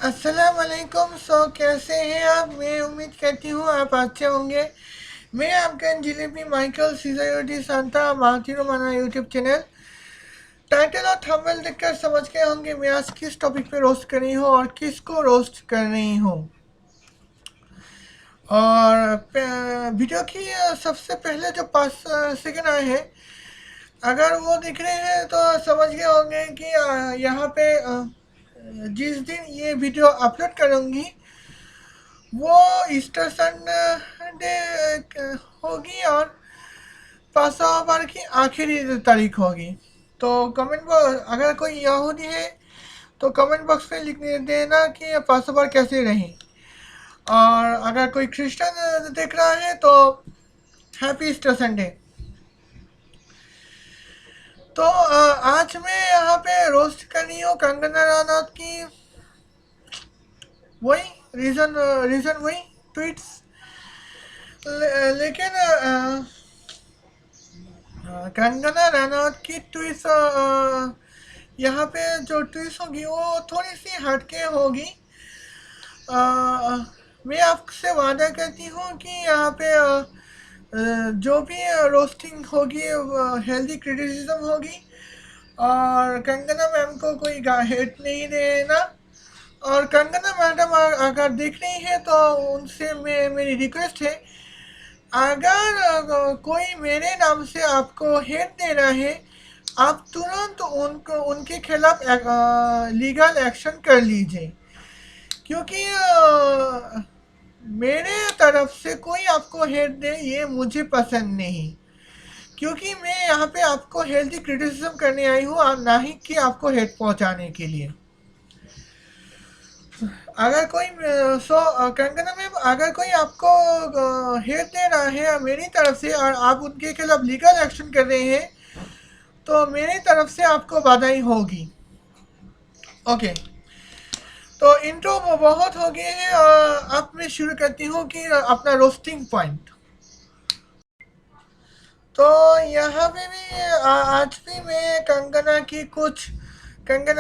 अस्सलाम वालेकुम। कैसे हैं आप? मैं उम्मीद करती हूँ आप अच्छे होंगे। मैं आपका जिलेबी माइकल सीजर सांता मार्टिनो माना यूट्यूब चैनल। टाइटल और थंबनेल देखकर समझ गए होंगे मैं आज किस टॉपिक पे रोस्ट कर रही हूँ और किसको रोस्ट कर रही हूँ। और वीडियो की सबसे पहले जो 5 सेकंड आए हैं, अगर वो दिख रहे हैं तो समझ गए होंगे कि यहाँ पे जिस दिन ये वीडियो अपलोड करूँगी वो ईस्टर संडे होगी और पासोवर की आखिरी तारीख होगी। तो कमेंट बॉक्स, अगर कोई यहूदी है तो कमेंट बॉक्स में लिख देना कि पासोवर कैसे रही। और अगर कोई क्रिश्चियन देख रहा है तो हैप्पी ईस्टर संडे। तो आज मैं यहाँ पे रोस्ट कर रही हूँ कंगना रनौत की। वही रीज़न रीज़न वही ट्वीट्स। लेकिन कंगना रनौत की ट्विस्ट यहाँ पे जो ट्विस्ट होगी वो थोड़ी सी हटके होगी। मैं आपसे वादा करती हूँ कि यहाँ पे जो भी रोस्टिंग होगी हेल्दी क्रिटिसिज्म होगी। और कंगना मैम को कोई हेट नहीं देना। और कंगना मैडम अगर देख रही है तो उनसे मेरी रिक्वेस्ट है, अगर कोई मेरे नाम से आपको हेट दे रहा है, आप तुरंत उनको उनके खिलाफ लीगल एक्शन कर लीजिए। क्योंकि मेरे तरफ से कोई आपको हेट दे ये मुझे पसंद नहीं। क्योंकि मैं यहाँ पे आपको हेल्दी क्रिटिसिज्म करने आई हूँ और ना ही कि आपको हेट पहुँचाने के लिए। अगर कोई कंगना मैम, अगर कोई आपको हेट दे रहा है मेरी तरफ से और आप उनके खिलाफ लीगल एक्शन कर रहे हैं तो मेरी तरफ से आपको बधाई होगी। ओके। तो इंट्रो बहुत हो गए हैं। अब मैं शुरू करती हूँ कि अपना रोस्टिंग पॉइंट। तो यहाँ पे भी आज भी मैं कंगना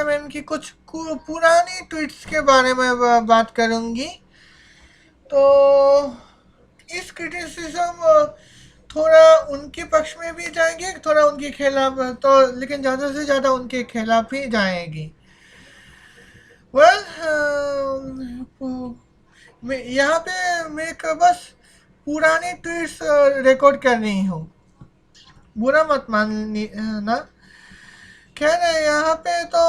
मैम की कुछ पुरानी ट्वीट्स के बारे में बात करूँगी। तो इस क्रिटिसिज्म थोड़ा उनके पक्ष में भी जाएंगे, थोड़ा उनके खिलाफ तो, लेकिन ज़्यादा से ज़्यादा उनके खिलाफ ही जाएगी। वेल, मैं यहाँ पे मैं बस पुराने ट्वीट्स रिकॉर्ड कर रही हूँ, बुरा मत मानना। खैर यहाँ पे तो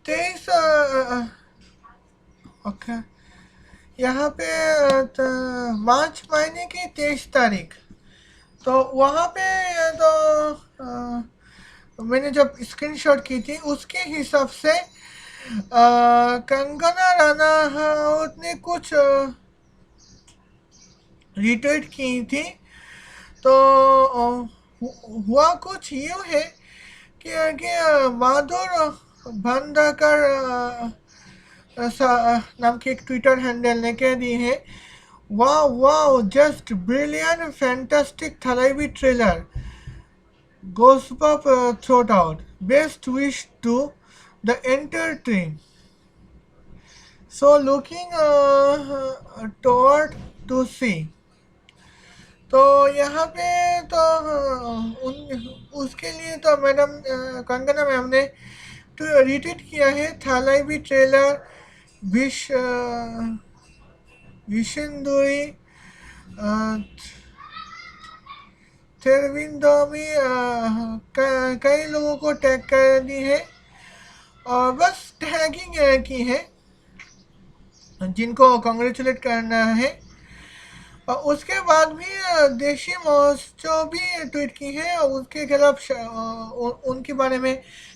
तेईस ओके, यहाँ पे मार्च महीने की 23 तारीख। तो वहाँ पे तो मैंने जब स्क्रीनशॉट की थी उसके हिसाब से कंगना रनावत ने कुछ रिट्वीट की थी। तो हुआ कुछ यूँ है कि माधुर भंडाकर नाम की एक ट्विटर हैंडल ने कह दी है, वाह वाह just brilliant fantastic Thalaivi trailer, goosebump throat out, best wish to the entire team, so looking toward to see। तो यहाँ पे तो उसके लिए तो मैडम कंगना मैम ने तो रिट्वीट किया है थालाइवी ट्रेलर विशेंदुई थेरविंदोमी कई लोगों को टैग कर दी है और बस टैगिंग की है जिनको कॉन्ग्रेचुलेट करना है। और उसके बाद भी देशी महोत्सव भी ट्वीट की है और उसके खिलाफ उनके बारे में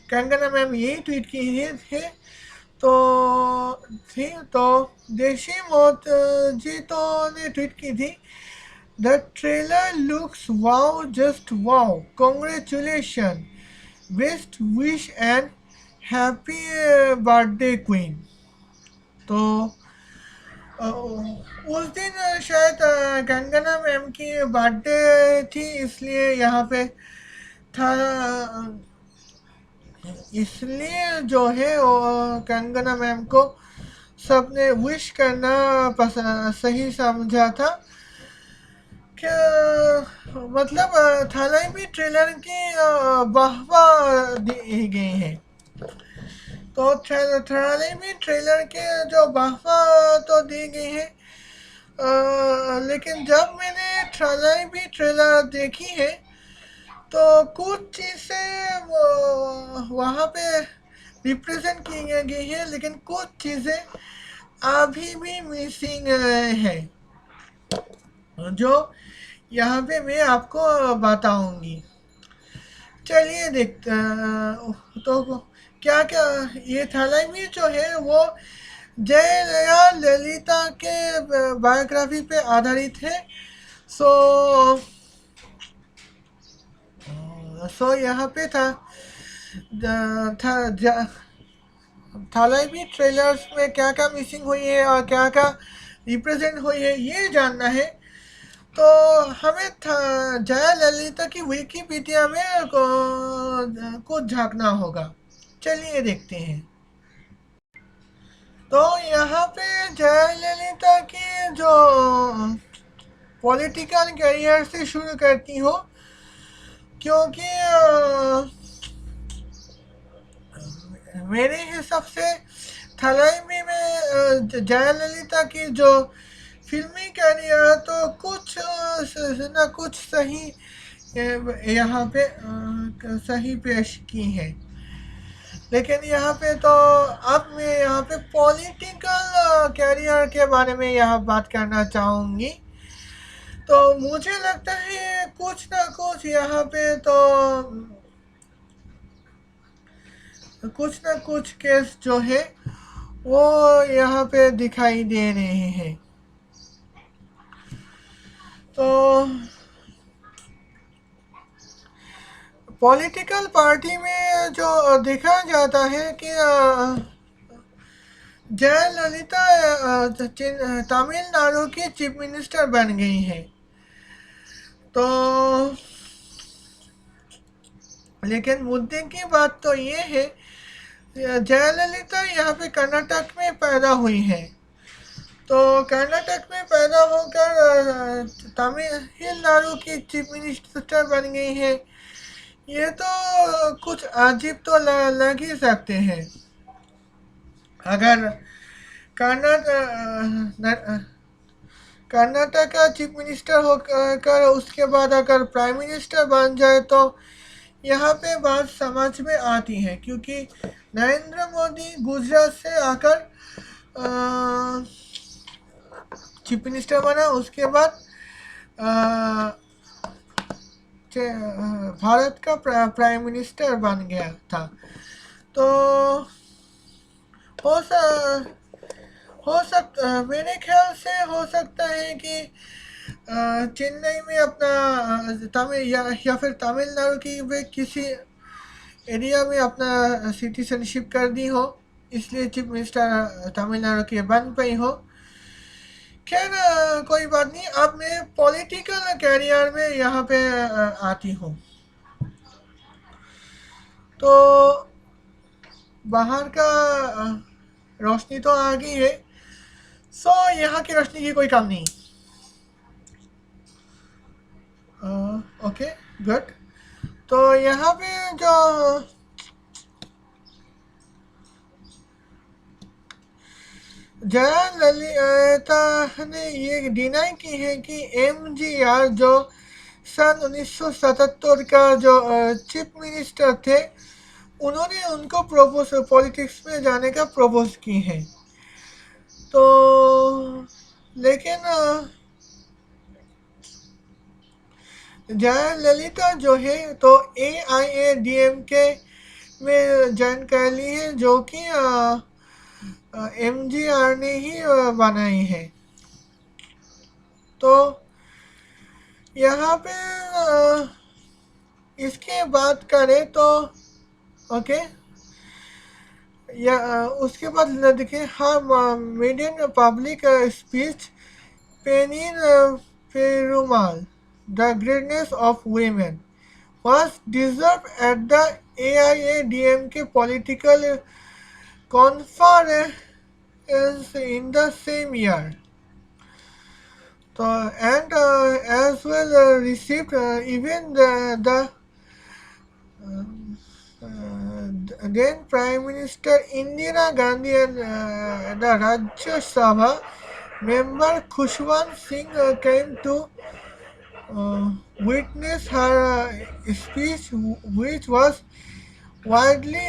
कंगना मैम यही ट्वीट की है। तो थी तो देशी मौत जी तो ने ट्वीट की थी, the trailer looks wow just wow, congratulation, best wish and happy birthday queen. तो उस दिन शायद कंगना मैम की बर्थडे थी, इसलिए यहाँ पे था इसलिए जो है वो कंगना मैम को सबने विश करना सही समझा था। क्या मतलब थाईलैंड में ट्रेलर की वाहवाह दी गई है। तो थाईलैंड में ट्रेलर के जो वाहवाह तो दी गई है, लेकिन जब मैंने थाईलैंड में ट्रेलर देखी है तो कुछ चीज़ें वहाँ पे रिप्रेजेंट की गई है, लेकिन कुछ चीज़ें अभी भी मिसिंग है, जो यहाँ पे मैं आपको बताऊंगी। चलिए देखते तो क्या क्या ये थैलेमी जो है वो जयललिता ललिता के बायोग्राफी पे आधारित है। सो यहाँ पे था, था थाईलैंड ट्रेलर्स में क्या क्या मिसिंग हुई है और क्या क्या रिप्रेजेंट हुई है ये जानना है, तो हमें जया ललिता की विकिपीडिया में कुछ झांकना होगा। चलिए देखते हैं। तो यहाँ पे जया ललिता की जो पॉलिटिकल करियर से शुरू करती हो, क्योंकि मेरे हिसाब से थलाइमी में जयललिता की जो फिल्मी करियर तो कुछ ना कुछ सही यहाँ पे सही पेश की है, लेकिन यहाँ पे तो अब मैं यहाँ पे पॉलिटिकल कैरियर के बारे में यहाँ बात करना चाहूँगी। तो मुझे लगता है कुछ ना कुछ यहाँ पे तो कुछ ना कुछ केस जो है वो यहाँ पे दिखाई दे रहे हैं। तो पॉलिटिकल पार्टी में जो देखा जाता है कि जयललिता तमिलनाडु की चीफ मिनिस्टर बन गई हैं। तो लेकिन मुद्दे की बात तो ये है, जयललिता यहाँ पे कर्नाटक में पैदा हुई है। तो कर्नाटक में पैदा होकर तमिलनाडु की चीफ मिनिस्टर बन गई है, ये तो कुछ अजीब तो लग ही सकते हैं। अगर कर्नाटक का चीफ मिनिस्टर होकर उसके बाद अगर प्राइम मिनिस्टर बन जाए तो यहाँ पे बात समझ में आती है, क्योंकि नरेंद्र मोदी गुजरात से आकर चीफ मिनिस्टर बना, उसके बाद भारत का प्राइम मिनिस्टर बन गया था। तो मेरे ख्याल से हो सकता है कि चेन्नई में अपना तमिल या फिर तमिलनाडु की वे किसी एरिया में अपना सिटीजनशिप कर दी हो, इसलिए चीफ मिनिस्टर तमिलनाडु की बन पाई हो। खैर कोई बात नहीं, अब मैं पॉलिटिकल कैरियर में यहाँ पे आती हूँ। तो बाहर का रोशनी तो आ गई है, सो यहाँ की रोशनी की कोई कम नहीं। Okay good. तो यहाँ पे जो जया ललिता ने ये डिनाई की है कि एमजीआर जो सन 1977 का जो चीफ मिनिस्टर थे, उन्होंने उनको प्रपोज पॉलिटिक्स में जाने का प्रपोज की है। तो लेकिन जयललिता जो है तो AIADMK में ज्वाइन कर ली है, जो कि MGR ने ही बनाई है। तो यहाँ पे इसके बात करें तो ओके, या उसके बाद देखिए, हाँ median public speech Pennine Perumal the greatness of women was dissolved at the AIADMK political conference in the same year. So, and as well received even the then Prime Minister Indira Gandhi and the Rajya Sabha member Khushwant Singh came to witness her speech, which was widely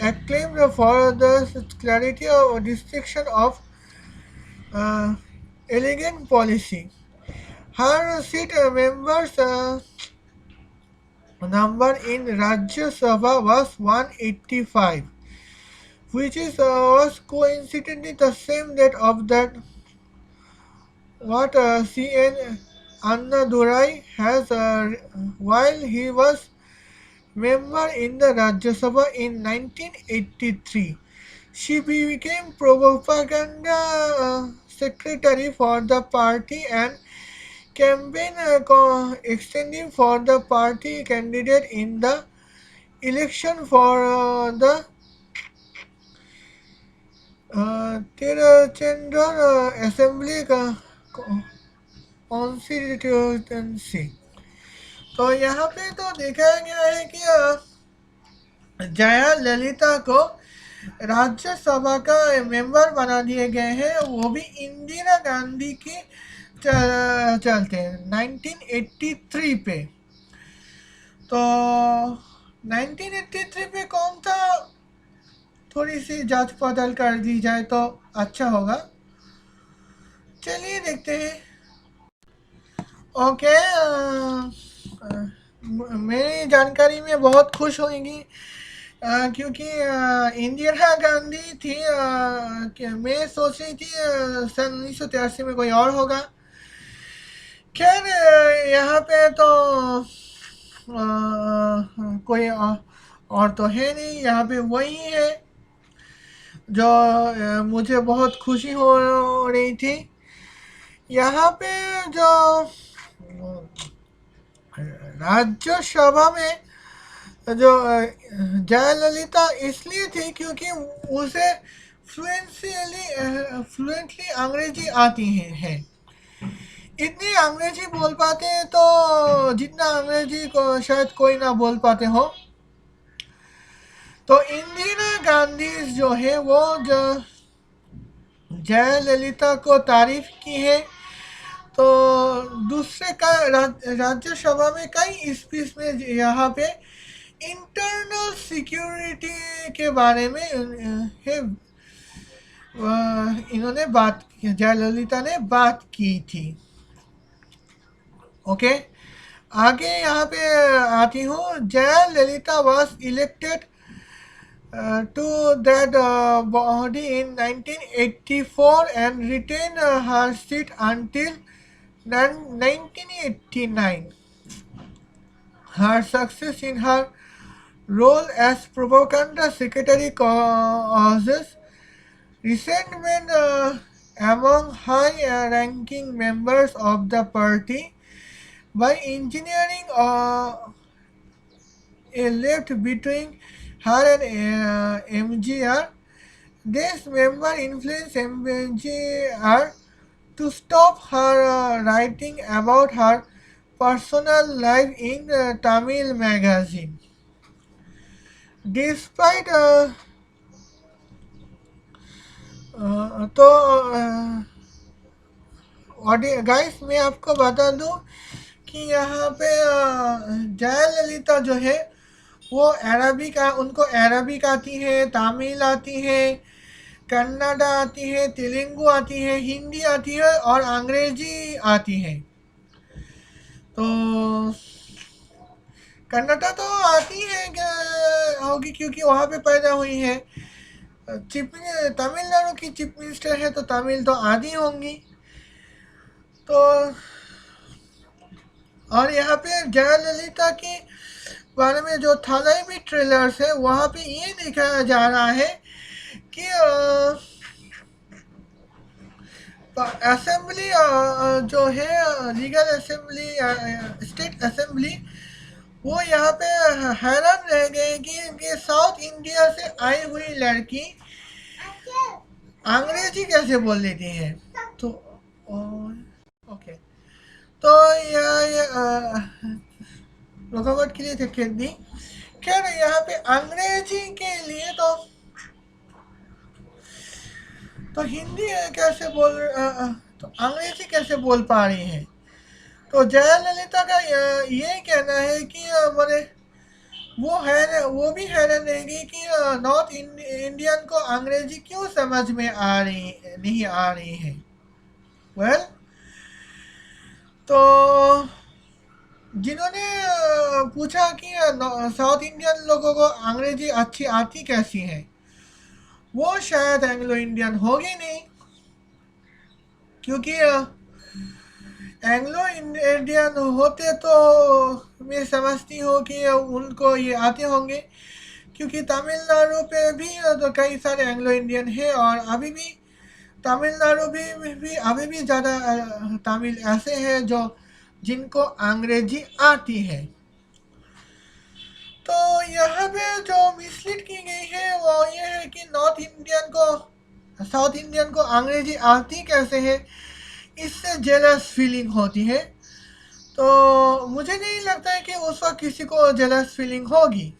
acclaimed for the clarity of distinction of uh, elegant policy. Her seat members number in Rajya Sabha was 185, which was coincidentally the same date of that what CN Annadurai has while he was member in the Rajya Sabha in 1983. She became propaganda secretary for the party and campaign extending for the party candidate in the election for the Tirachendur Assembly constituency. तो यहाँ पे तो देखा गया है कि जया ललिता को राज्यसभा का मेंबर बना दिए गए हैं, वो भी इंदिरा गांधी की चलते 1983 पे। तो 1983 पे कौन था, थोड़ी सी जांच पड़ताल कर दी जाए तो अच्छा होगा। चलिए देखते हैं। ओके, मेरी जानकारी में बहुत खुश होंगी क्योंकि इंदिरा गांधी थी कि मैं सोच रही थी सन 1983 में कोई और होगा। खैर यहाँ पे तो कोई और तो है नहीं, यहाँ पे वही है जो मुझे बहुत खुशी हो रही थी। यहाँ पे जो राज्यसभा में जो जयललिता इसलिए थी क्योंकि उसे फ्लुएंटली अंग्रेजी आती है। इतनी अंग्रेजी बोल पाते हैं तो जितना अंग्रेजी को शायद कोई ना बोल पाते हो। तो इंदिरा गांधी जो है वो जो जयललिता को तारीफ की है। तो दूसरे का राज्यसभा में कई स्पीच में यहाँ पे इंटरनल सिक्योरिटी के बारे में है इन्होंने बात की, जयललिता ने बात की थी। ओके, आगे यहाँ पे आती हूँ। Jayalalithaa was elected to that body in 1984 and retained her seat until 1989. Her success in her role as propaganda secretary causes resentment among high-ranking members of the party by engineering a lift between her and MGR. This member influenced MGR to stop her writing about her personal life in Tamil magazine. Despite तो guys मैं आपको बता दूं कि यहाँ पे जयललिता जो है वो अरबिक उनको अरबिक आती है, तमिल आती है, कन्नड़ा आती है, तेलुगु आती है, हिंदी आती है और अंग्रेजी आती है। तो कन्नड़ा तो आती है होगी क्योंकि वहाँ पे पैदा हुई है। तमिलनाडु की चीफ मिनिस्टर है तो तमिल तो आती होंगी। तो और यहाँ पे जयललिता की बारे में जो थालाई भी ट्रेलर्स है वहाँ पे ये दिखाया जा रहा है कि असेंबली जो है लीगल असेंबली, स्टेट असेंबली, वो यहाँ पे हैरान रह गए कि ये साउथ इंडिया से आई हुई लड़की अंग्रेजी कैसे बोल लेती है। तो ओके, तो ये रुकावट के लिए टिकट दी। खैर यहाँ पे अंग्रेजी के लिए तो हिंदी कैसे तो अंग्रेजी कैसे बोल पा रही है। तो जयललिता का ये कहना है कि मैंने वो भी हैरान रहेगी कि नॉर्थ इंडियन को अंग्रेजी क्यों समझ में नहीं आ रही है। वेल, तो जिन्होंने पूछा कि साउथ इंडियन लोगों को अंग्रेजी अच्छी आती कैसी है, वो शायद एंग्लो इंडियन होगी नहीं, क्योंकि एंग्लो इंडियन होते तो मैं समझती हूँ कि उनको ये आते होंगे, क्योंकि तमिलनाडु पे भी तो कई सारे एंग्लो इंडियन हैं और अभी भी तमिलनाडु भी अभी भी ज़्यादा तमिल ऐसे हैं जो जिनको अंग्रेजी आती है। तो यहाँ पे जो मिसलीड की गई है वो ये है कि नॉर्थ इंडियन को साउथ इंडियन को अंग्रेजी आती कैसे है, इससे जेलस फीलिंग होती है। तो मुझे नहीं लगता है कि उस वक्त किसी को जेलस फीलिंग होगी,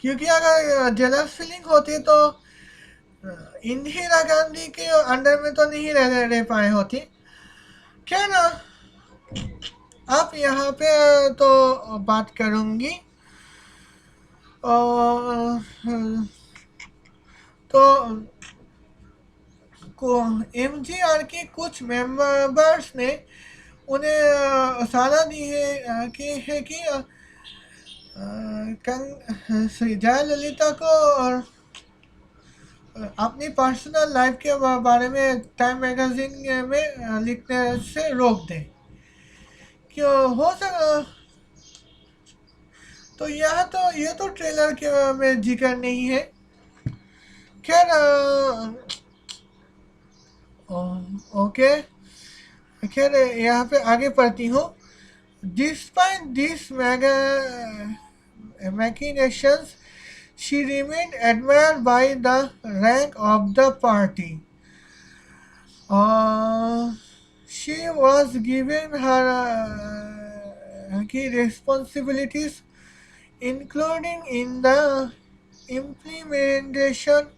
क्योंकि अगर जेलस फीलिंग होती तो इंदिरा गांधी के अंडर में तो नहीं रह पाए होती। क्या ना, आप यहाँ पे तो बात करूँगी और तो एमजीआर के कुछ मेंबर्स ने उन्हें सलाह दी है कि जयललिता को और अपनी पर्सनल लाइफ के बारे में टाइम मैगजीन में लिखने से रोक दें। क्यों हो सक तो ये तो ट्रेलर के में जिक्र नहीं है। खैर ओके, खैर यहाँ पे आगे पढ़ती हूँ। Despite these machinations, she remained admired by the rank of the party. She was given her key responsibilities, including in the implementation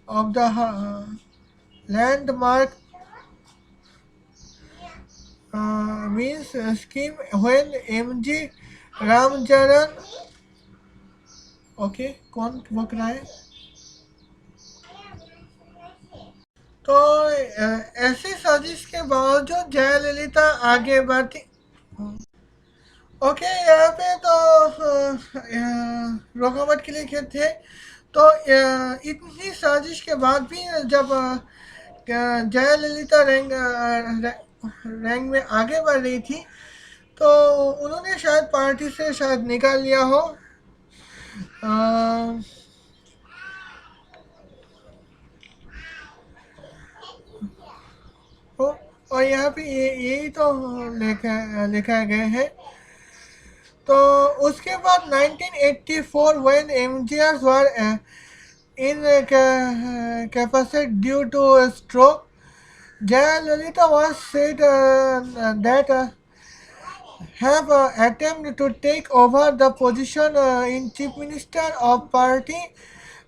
of the landmark means scheme when MG Ramcharan okay कौन बक रहा है। तो ऐसी साजिश के बावजूद जयललिता आगे बढ़ती। ओके, यहाँ पे तो रुकावट के लिए थे। तो इतनी साजिश के बाद भी जब जयललिता रैंक में आगे बढ़ रही थी, तो उन्होंने शायद पार्टी से शायद निकाल लिया हो। और यहाँ पे यही तो लिखा गए है। तो उसके बाद 1984 when MGR were incapacitated due to a stroke, Jayalalitha was said that have attempted to take over the position in chief minister of party.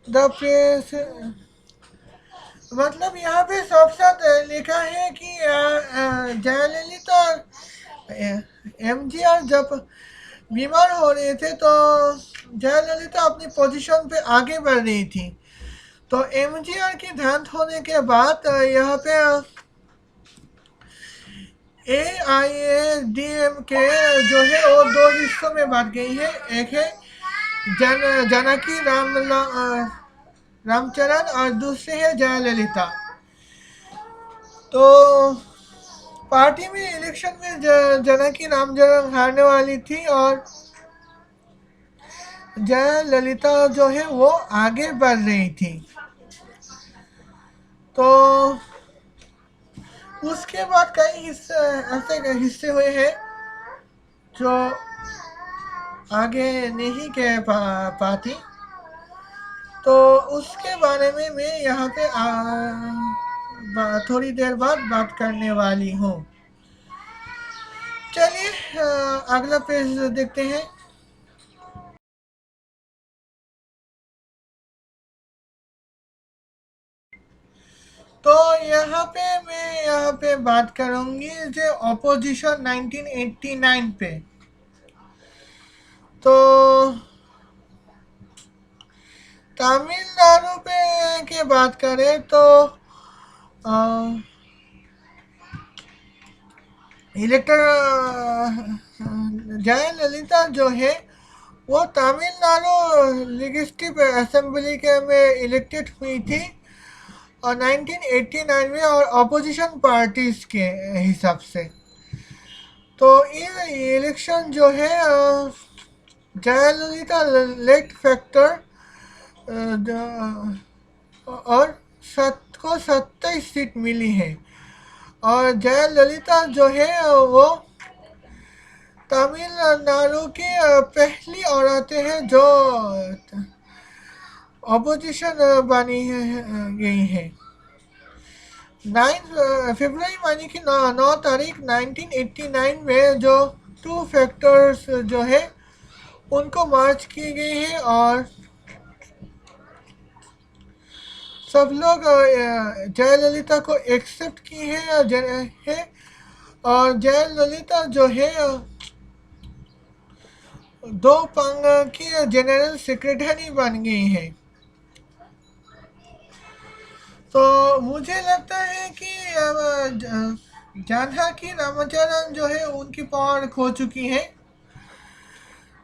The press मतलब यहाँ पे साफ साफ लिखा है कि जयललिता एमजीआर जब बीमार हो रहे थे तो जयललिता अपनी पोजीशन पे आगे बढ़ रही थी। तो एमजीआर की देहांत होने के बाद यहाँ पे AIADMK जो है वो दो हिस्सों में बांट गई है। एक है जानकी रामचरण और दूसरे है जयललिता। तो पार्टी में इलेक्शन में जानकी रामचरण हारने वाली थी और जयललिता जो है वो आगे बढ़ रही थी। तो उसके बाद कई हिस्से ऐसे हिस्से हुए हैं जो आगे नहीं कह पाती, तो उसके बारे में मैं यहाँ पे थोड़ी देर बाद बात करने वाली हूँ। चलिए अगला पेज देखते हैं। तो यहाँ पे बात करूंगी जो ऑपोजिशन 1989 पे। तो तमिलनाडु पे की बात करें तो इलेक्टर जयललिता जो है वो तमिलनाडु लेजिस्लेटिव असेंबली के में इलेक्टेड हुई थी और 1989 में, और अपोजिशन पार्टीज के हिसाब से। तो ये इलेक्शन जो है जयललिता लेट फैक्टर और 27 सीट मिली है। और जयललिता जो है वो तमिलनाडु की पहली औरतें हैं जो अपोजिशन बनी गई है। 9 फरवरी मानी कि 9 तारीख 1989 में जो 2 फैक्टर्स जो है उनको मार्च की गई है, और सब लोग जयललिता को एक्सेप्ट की है और जयललिता जो है दो पंग की जनरल सेक्रेटरी बन गई है। तो मुझे लगता है कि जानकी रामाचरण जो है उनकी पावर खो चुकी है।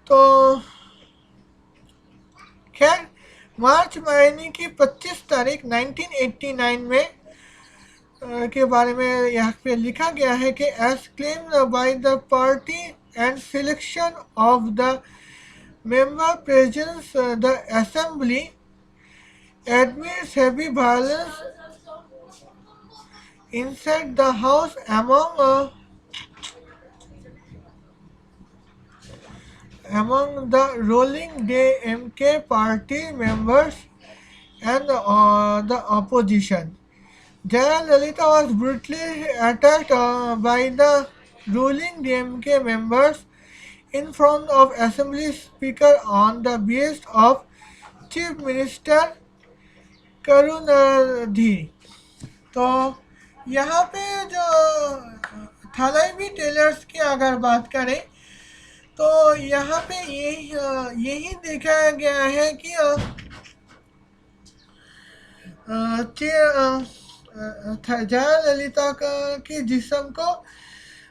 तो खैर मार्च महीने की 25 तारीख 1989 में के बारे में यहाँ पे लिखा गया है कि as claimed by the party and selection of the member presence the assembly admits heavy violence inside the house among the ruling DMK party members and the opposition. Jayalalitha was brutally attacked by the ruling DMK members in front of Assembly Speaker on the behest of Chief Minister Karunanidhi. तो यहाँ पे जो Thalaivi tailors की अगर बात करें तो यहाँ पे यही देखा गया है कि जयललिता की जिस्म को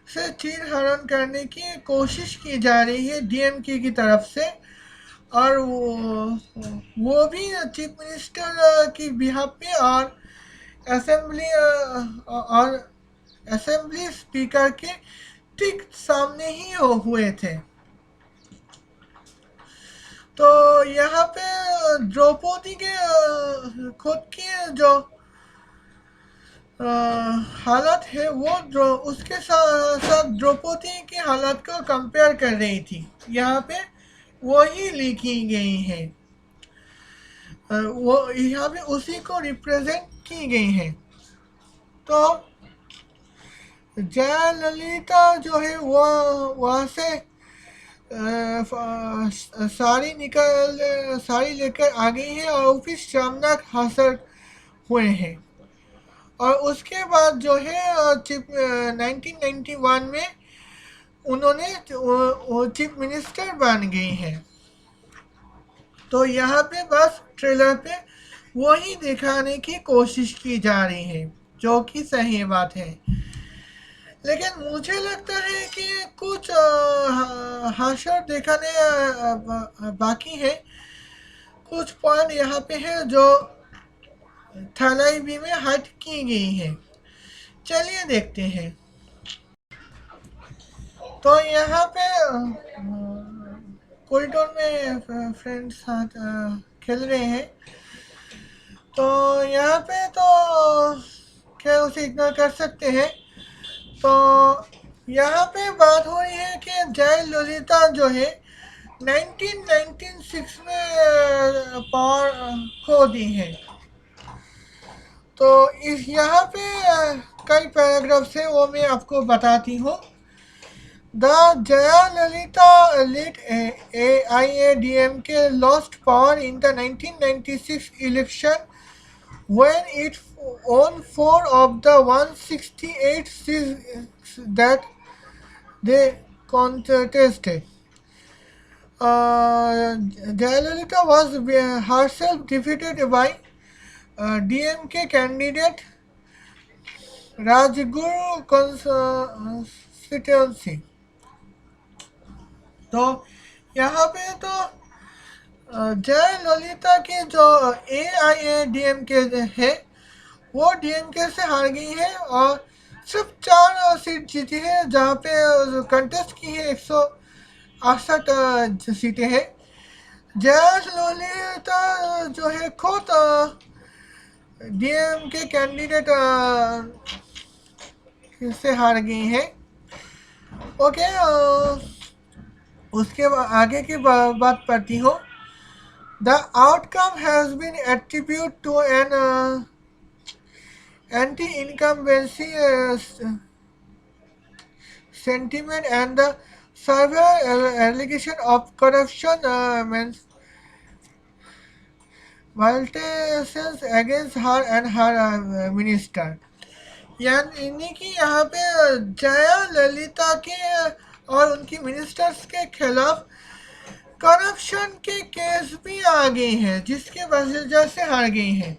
से चीर हरण करने की कोशिश की जा रही है डीएमके की तरफ से, और वो भी चीफ मिनिस्टर की बिहाफ पे और असेंबली और असेंबली स्पीकर के ठीक सामने ही हुए थे। तो यहाँ पे द्रौपदी के खुद की जो हालत है वो उसके साथ द्रौपदी की हालत को कंपेयर कर रही थी। यहाँ पे वही लिखी गई है, वो यहाँ पे उसी को रिप्रेजेंट की गई है। तो जयललिता जो है वो वहाँ से साड़ी लेकर आ गई है और ऑफिस सामना हासिल हुए हैं। और उसके बाद जो है 1991 में उन्होंने चीफ मिनिस्टर बन गई हैं। तो यहाँ पे बस ट्रेलर पे वही दिखाने की कोशिश की जा रही है, जो कि सही बात है। लेकिन मुझे लगता है कि कुछ हाशिर दिखाने बाकी है। कुछ पॉइंट यहाँ पे है जो थलाइवी में हट की गई है। चलिए देखते हैं। तो यहाँ पे कॉरिडोर में फ्रेंड्स साथ खेल रहे हैं। तो यहाँ पे तो क्या उसे इग्नोर कर सकते हैं। तो यहाँ पे बात हो रही है कि जयललिता जो है 1996 में पावर खो दी है। तो इस यहाँ पे कई पैराग्राफ्स है, वो मैं आपको बताती हूँ। The Jayalalitha led AIADMK lost power in the 1996 election when it won 4 of the 168 seats that they contested. Jayalalitha was herself defeated by DMK candidate Rajguru constituency। तो यहाँ पे तो जयललिता की जो AIADMK है वो DMK से हार गई है और सिर्फ 4 सीट जीती है, जहाँ पे कंटेस्ट की है 168 सीटें हैं। जयललिता जो है खुद DMK कैंडिडेट से हार गई है। ओके, उसके आगे की बात पढ़ती हूँ। The outcome has been attribute to an anti-incumbency sentiment and the severe allegation of corruption violations against her and her minister। यानी कि यहाँ पे जया ललिता के और उनकी मिनिस्टर्स के खिलाफ करप्शन के केस भी आ गए हैं, जिसके वजह से हार गई हैं।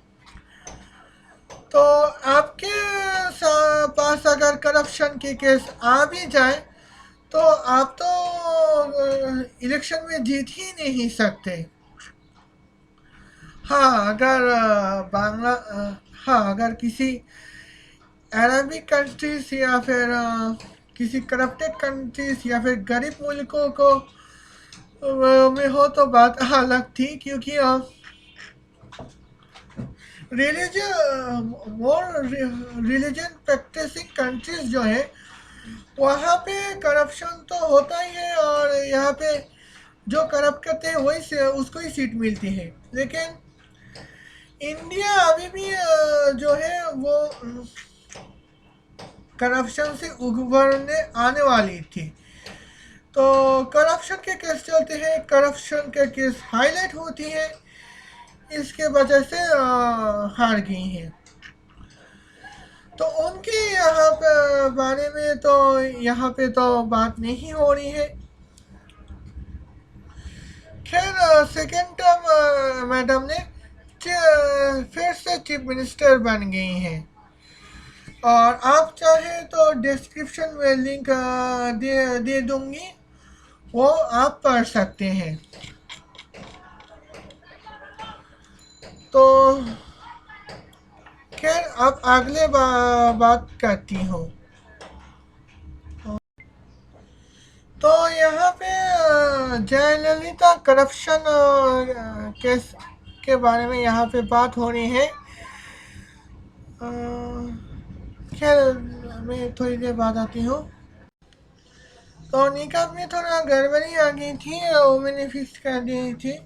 तो आपके पास अगर करप्शन के केस आ भी जाए तो आप तो इलेक्शन में जीत ही नहीं सकते। हाँ, अगर किसी अरबिक कंट्रीज या फिर किसी करप्टेड कंट्रीज या फिर गरीब मुल्कों को में हो तो बात अलग थी, क्योंकि रिलीजन प्रैक्टिसिंग कंट्रीज जो है वहाँ पे करप्शन तो होता ही है, और यहाँ पे जो करप्ट करते हैं वही से उसको ही सीट मिलती है। लेकिन इंडिया अभी भी जो है वो करप्शन से उभरने आने वाली थी। तो करप्शन के केस चलते हैं, करप्शन के केस हाईलाइट होती है, इसके वजह से हार गई हैं। तो उनके यहाँ पे बारे में तो यहाँ पे तो बात नहीं हो रही है। खैर, सेकेंड टर्म मैडम ने फिर से चीफ मिनिस्टर बन गई हैं, और आप चाहे तो डिस्क्रिप्शन में लिंक दे दूंगी, वो आप पढ़ सकते हैं। तो खैर, अब अगले बात करती हूँ। तो यहाँ पे जयललिता करप्शन केस के बारे में यहाँ पे बात हो रही है। खैर, मैं थोड़ी देर बाद आती हूँ। तो निकाब में थोड़ा गड़बड़ी आ गई थी, वो मैंने फिक्स कर दी थी।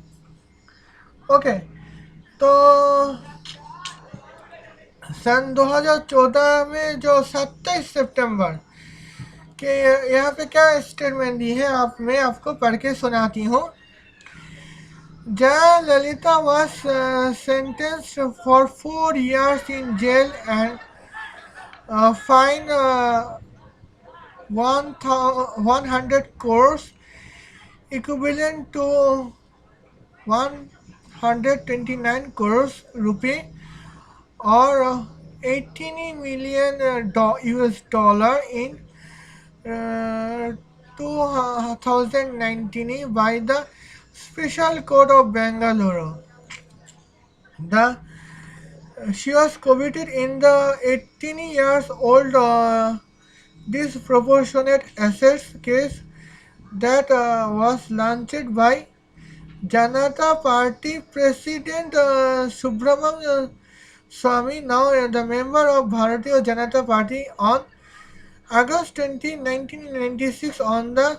ओके, तो सन 2014 में जो 27 सितंबर के यहाँ पे क्या स्टेटमेंट दी है, मैं आपको पढ़ के सुनाती हूँ। Jayalalitha was sentenced for 4 years in jail and fined 100 crores, equivalent to 129 crores rupee, or 18 million US dollar in 2019 by the Special Court of Bangalore. She was convicted in the 18 years old disproportionate assets case that was launched by Janata Party President Subramanian Swamy, now the member of Bharatiya Janata Party, on August 20, 1996 on the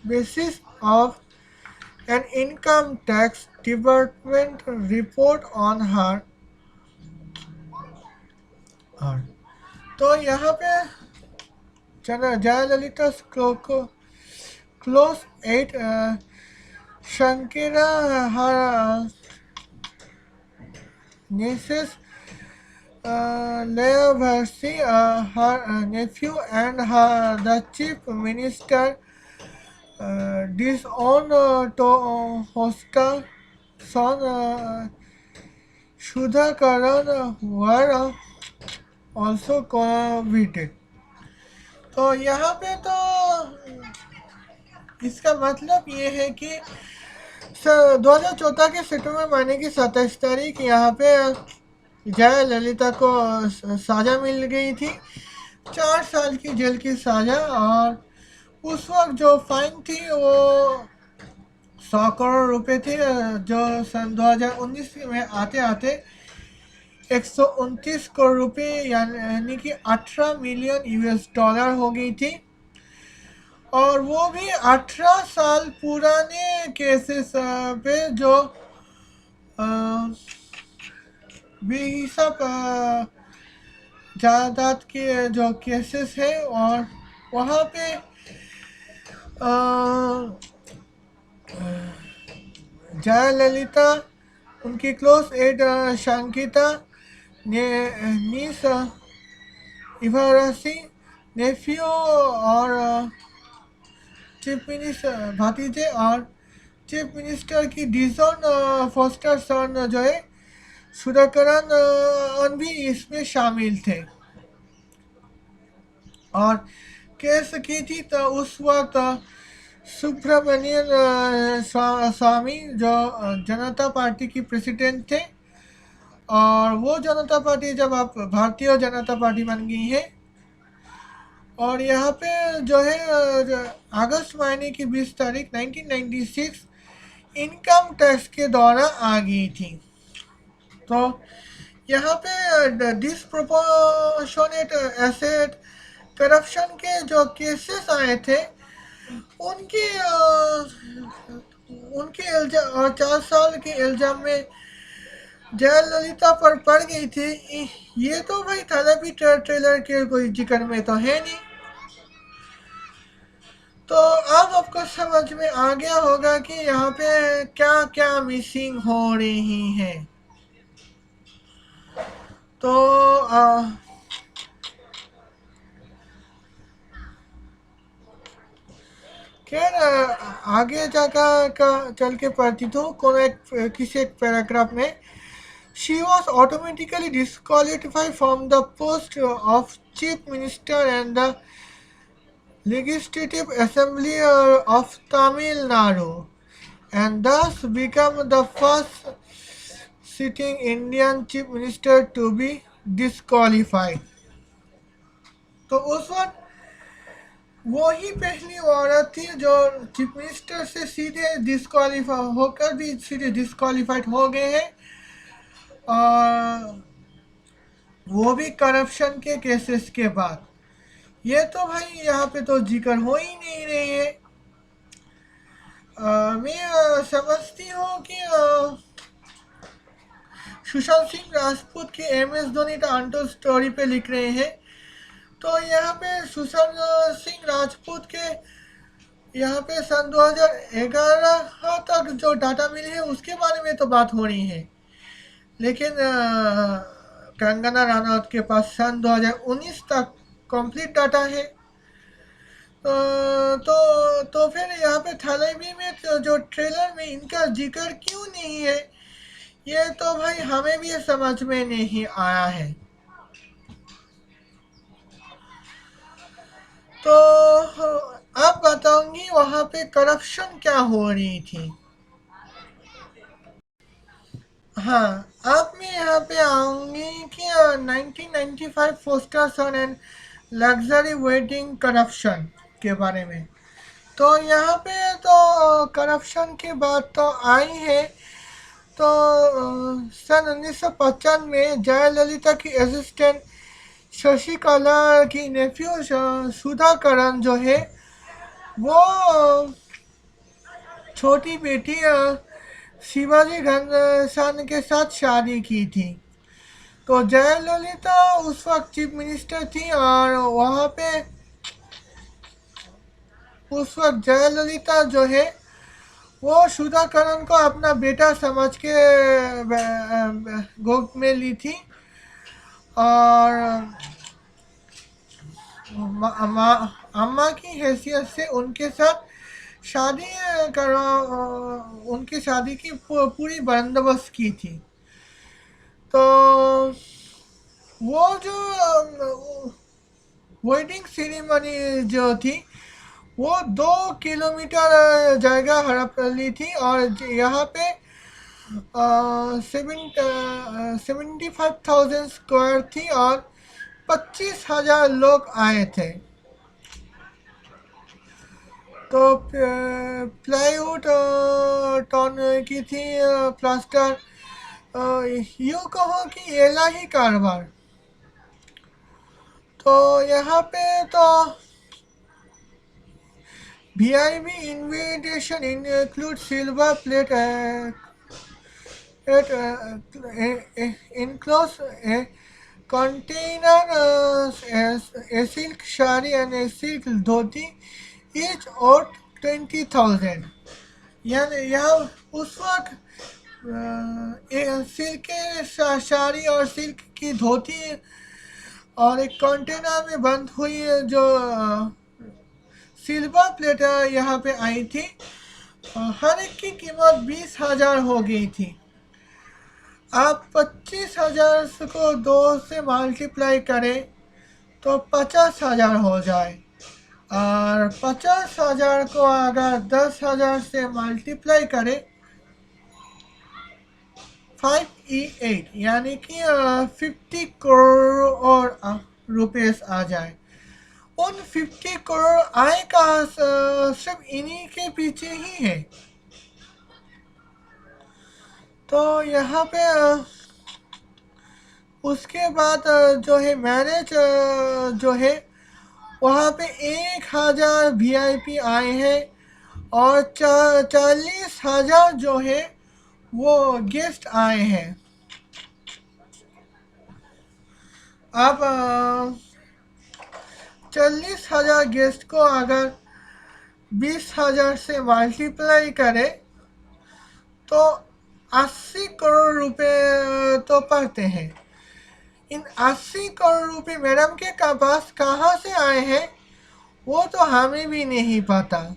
basis of an income tax department report on her। तो यहाँ पे Jayalalithaa close 8 Shankara, her nieces, Leah Versi, her nephew, and the chief minister disowned to Hosta son Sudhakaran were also convicted। तो यहाँ पे तो इसका मतलब ये है कि 2014 के सितंबर महीने की 27 तारीख यहाँ पे जयललिता को सजा मिल गई थी, 4 साल की जेल की सजा। और उस वक्त जो फाइन थी वो 100 करोड़ रुपए थी, जो सन 2019 में आते आते 129 करोड़ रुपए यानी कि 18 मिलियन यूएस डॉलर हो गई थी। और वो भी 18 साल पुराने केसेस पे जो बेहिसाब जायदाद के जो केसेस है। और वहाँ पे जयललिता, उनकी क्लोज एड शंकिता, नीस इवारसी, नेफ्यू और चीफ मिनिस्टर भतीजे और चीफ मिनिस्टर की डिजोन फोस्टर सन जो है सुधाकरन भी इसमें शामिल थे और केस की थी। तो उस वक्त सुब्रमण्यन स्वामी जो जनता पार्टी की प्रेसिडेंट थे, और वो जनता पार्टी जब आप भारतीय जनता पार्टी बन गई है। और यहाँ पे जो है अगस्त महीने की 20 तारीख 1996 इनकम टैक्स के द्वारा आ गई थी। तो यहाँ पे डिसप्रोपोर्शनेट एसेट करप्शन के जो केसेस आए थे उनके 4 साल के इल्जाम में जयललिता पर पड़ गई थी। ये तो भाई थेरेपी ट्रेलर के कोई जिक्र में तो है नहीं। तो अब आपको समझ में आ गया होगा कि यहाँ पे क्या क्या मिसिंग हो रही है। तो खैर आगे जाकर चल के पढ़ती हूँ किसी एक पैराग्राफ में। She was automatically disqualified from the post of chief minister and the legislative assembly of Tamil Nadu, and thus became the first sitting Indian chief minister to be disqualified। तो उस वक्त वो ही पहली औरत थी जो चीफ मिनिस्टर से सीधे डिस्क्वालीफाई होकर भी सीधे डिस्क्वालीफाइड हो गए हैं, और वो भी करप्शन के केसेस के बाद। ये तो भाई यहाँ पे तो जिक्र हो ही नहीं रही है। मैं समझती हूँ कि सुशांत सिंह राजपूत की MS धोनी का अनटोल्ड स्टोरी पे लिख रहे हैं। तो यहाँ पे सुशांत सिंह राजपूत के यहाँ पे सन 2011 तक जो डाटा मिले हैं उसके बारे में तो बात हो रही है, लेकिन कंगना रनौत के पास सन 2019 तक कंप्लीट डाटा है। तो फिर यहाँ पे थैलेबी में जो ट्रेलर में इनका जिक्र क्यों नहीं है, ये तो भाई हमें भी समझ में नहीं आया है। तो अब बताऊंगी वहाँ पे करप्शन क्या हो रही थी। हाँ, अब मैं यहाँ पे आऊंगी कि 1995 foster son and luxury wedding corruption के बारे में। तो यहाँ पे तो करप्शन की बात तो आई है। तो सन 1955 में जयललिता की असिस्टेंट शशिकला की नेफ्यू सुधाकरन जो है वो छोटी बेटी शिवाजी घनश्याम के साथ शादी की थी। तो जयललिता उस वक्त चीफ मिनिस्टर थी और वहाँ पे उस वक्त जयललिता जो है वो सुधाकरण को अपना बेटा समझ के गोद में ली थी और अम्मा की हैसियत से उनके साथ शादी करा उनकी शादी की पूरी बंदोबस्त की थी। तो वो जो वेडिंग सेरेमनी जो थी वो 2 किलोमीटर जगह हड़प ली थी और यहाँ पे 75,000 स्क्वायर थी और 25,000 लोग आए थे। तो प्लाईवुड टॉन की थी, प्लास्टर, यूँ कहो कि एला ही कारोबार। तो यहाँ पे तो VIP invitation include silver plate enclose a container, a silk shari and a silk dhoti, each worth 20,000। यानी यहाँ उस वक्त सिल्क के साड़ी और सिल्क की धोती और एक कंटेनर में बंद हुई जो सिल्वर प्लेट यहाँ पे आई थी। हर एक की कीमत 20,000 हो गई थी। आप 25,000 को 2 से मल्टीप्लाई करें तो 50,000 हो जाए और 50,000 को अगर 10,000 से मल्टीप्लाई करें 5E8 यानी कि 50 करोड़ और रुपीस आ जाए। उन 50 करोड़ आय का सिर्फ इन्हीं के पीछे ही है। तो यहाँ पे उसके बाद जो है मैरिज जो है वहाँ पे 1,000 VIP आए हैं और 40,000 जो है वो गेस्ट आए हैं। अब 40,000 गेस्ट को अगर 20,000 से मल्टीप्लाई करें तो 80 करोड़ रुपए तो पड़ते हैं। इन 80 करोड़ रुपए मैडम के पास कहाँ से आए हैं वो तो हमें भी नहीं पता।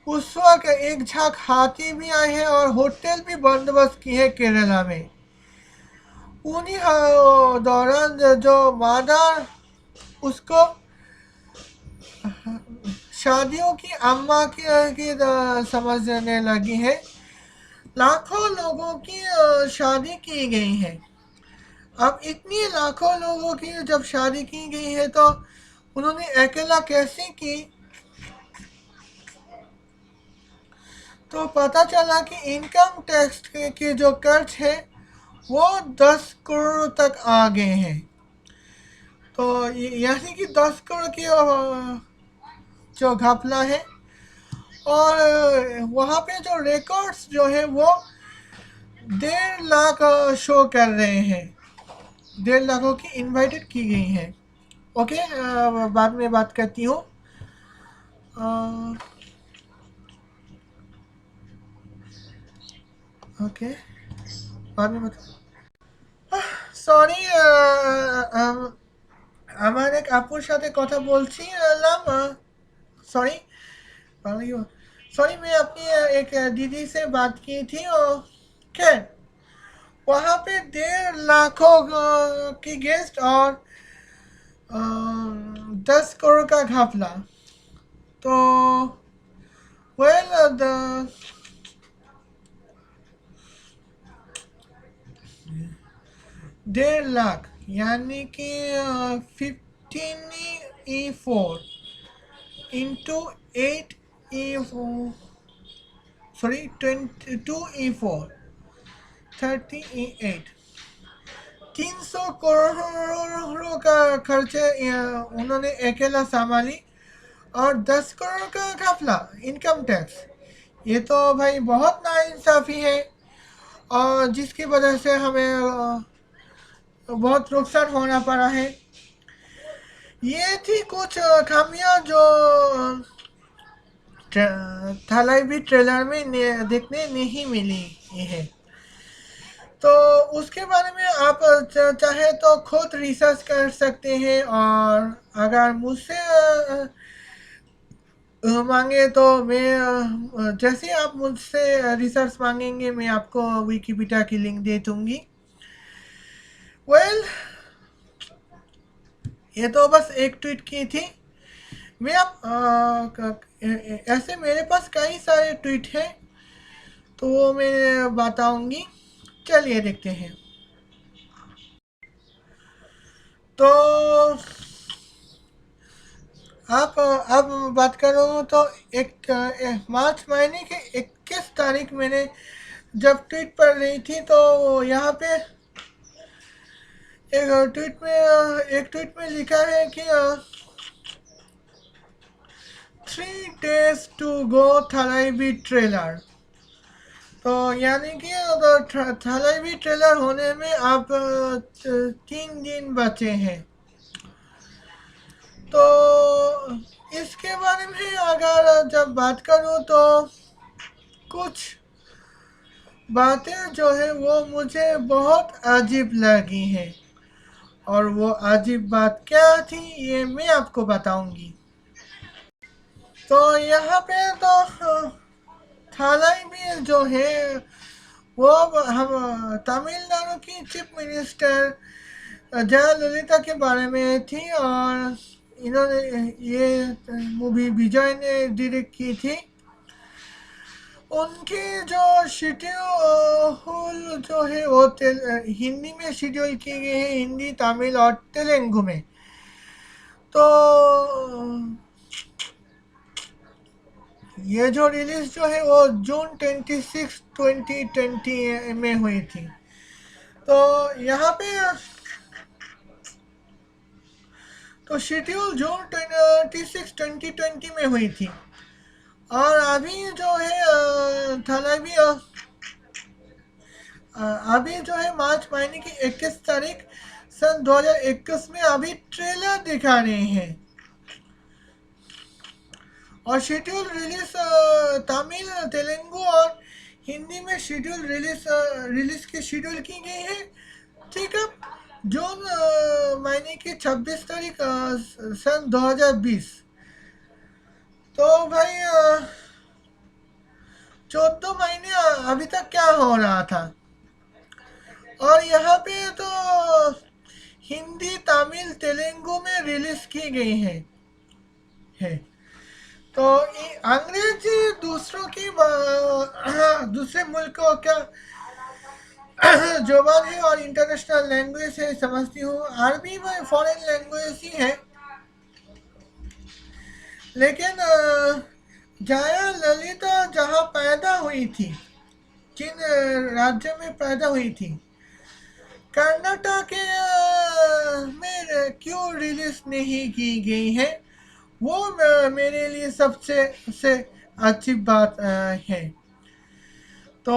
उस वक्त एक झाक हाथी भी आए हैं और होटल भी बंदोबस्त की है केरला में। उन्हीं दौरान जो मदर उसको शादियों की अम्मा की समझने लगी है। लाखों लोगों की शादी की गई है। अब इतनी लाखों लोगों की जब शादी की गई है तो उन्होंने अकेला कैसे की? तो पता चला कि इनकम टैक्स के जो खर्च है वो 10 करोड़ तक आ गए हैं। तो यानी कि 10 करोड़ की जो घपला है और वहाँ पे जो रिकॉर्ड्स जो है वो 1.5 लाख शो कर रहे हैं। 1.5 लाखों की इनवाइटेड की गई हैं। ओके, बाद में बात करती हूँ। ओके, बाद में बता। सॉरी, আমার এক আপুর সাথে কথা বলছিলাম। सॉरी सॉरी, मैं अपनी एक दीदी से बात की थी और खैर वहाँ पे 1.5 लाखों की गेस्ट और 10 करोड़ का घपला। तो वेल द 1.5 लाख यानी कि 15E4 into 8E4 sorry 22E4 30E8 300 crore का खर्च उन्होंने अकेला संभाली और 10 करोड़ का घपला इनकम टैक्स। ये तो भाई बहुत नाइंसाफ़ी है, और जिसकी वजह से हमें बहुत नुकसान होना पड़ा है। ये थी कुछ खामियां जो थालाइवी ट्रेलर में देखने नहीं मिली है। तो उसके बारे में आप चाहे तो खुद रिसर्च कर सकते हैं, और अगर मुझसे मांगे तो मैं जैसे आप मुझसे रिसर्च मांगेंगे मैं आपको विकिपीडिया की लिंक दे दूंगी। वेल, ये तो बस एक ट्वीट की थी। मैं आप ऐसे मेरे पास कई सारे ट्वीट हैं, तो वो मैं बताऊंगी। चलिए देखते हैं। तो आप अब बात करूँ तो एक मार्च महीने के 21 तारीख मैंने जब ट्वीट पढ़ रही थी, तो यहाँ पे एक ट्वीट में लिखा है कि 3 days to go Thalaivi trailer. तो यानी कि थलाइवी ट्रेलर होने में आप 3 दिन बचे हैं। तो इसके बारे में अगर जब बात करूं तो कुछ बातें जो है वो मुझे बहुत अजीब लगी हैं, और वो अजीब बात क्या थी ये मैं आपको बताऊंगी। तो यहाँ पे तो थालाई में जो है वो हम तमिलनाडु की चीफ मिनिस्टर जयललिता के बारे में थी, और इन्होंने ये मूवी विजय ने डायरेक्ट की थी। उनकी जो शेड्यूल जो है वो हिंदी में शेड्यूल की गई है, हिंदी तमिल और तेलुगु में। तो ये जो रिलीज जो है वो जून 26 2020 में हुई थी। तो यहाँ पे तो शेड्यूल जून 26 2020 में हुई थी, और अभी जो है थलाइवी अभी जो है मार्च महीने की 21 तारीख सन 2021 में अभी ट्रेलर दिखा रहे हैं, और शेड्यूल रिलीज तमिल तेलुगु और हिंदी में शेड्यूल रिलीज की शेड्यूल की गई है। ठीक है, जून महीने की 26 तारीख सन 2020। तो भाई 14 महीने अभी तक क्या हो रहा था। और यहाँ पे तो हिंदी तमिल तेलुगु में रिलीज की गई है। तो अंग्रेजी दूसरों की दूसरे मुल्कों का जुबान है और इंटरनेशनल लैंग्वेज है, समझती हूँ। अरबी में फॉरेन लैंग्वेज ही है, लेकिन जया ललिता जहाँ पैदा हुई थी, जिन राज्य में पैदा हुई थी, कर्नाटक में क्यों रिलीज नहीं की गई है, वो मेरे लिए सबसे से अच्छी बात है। तो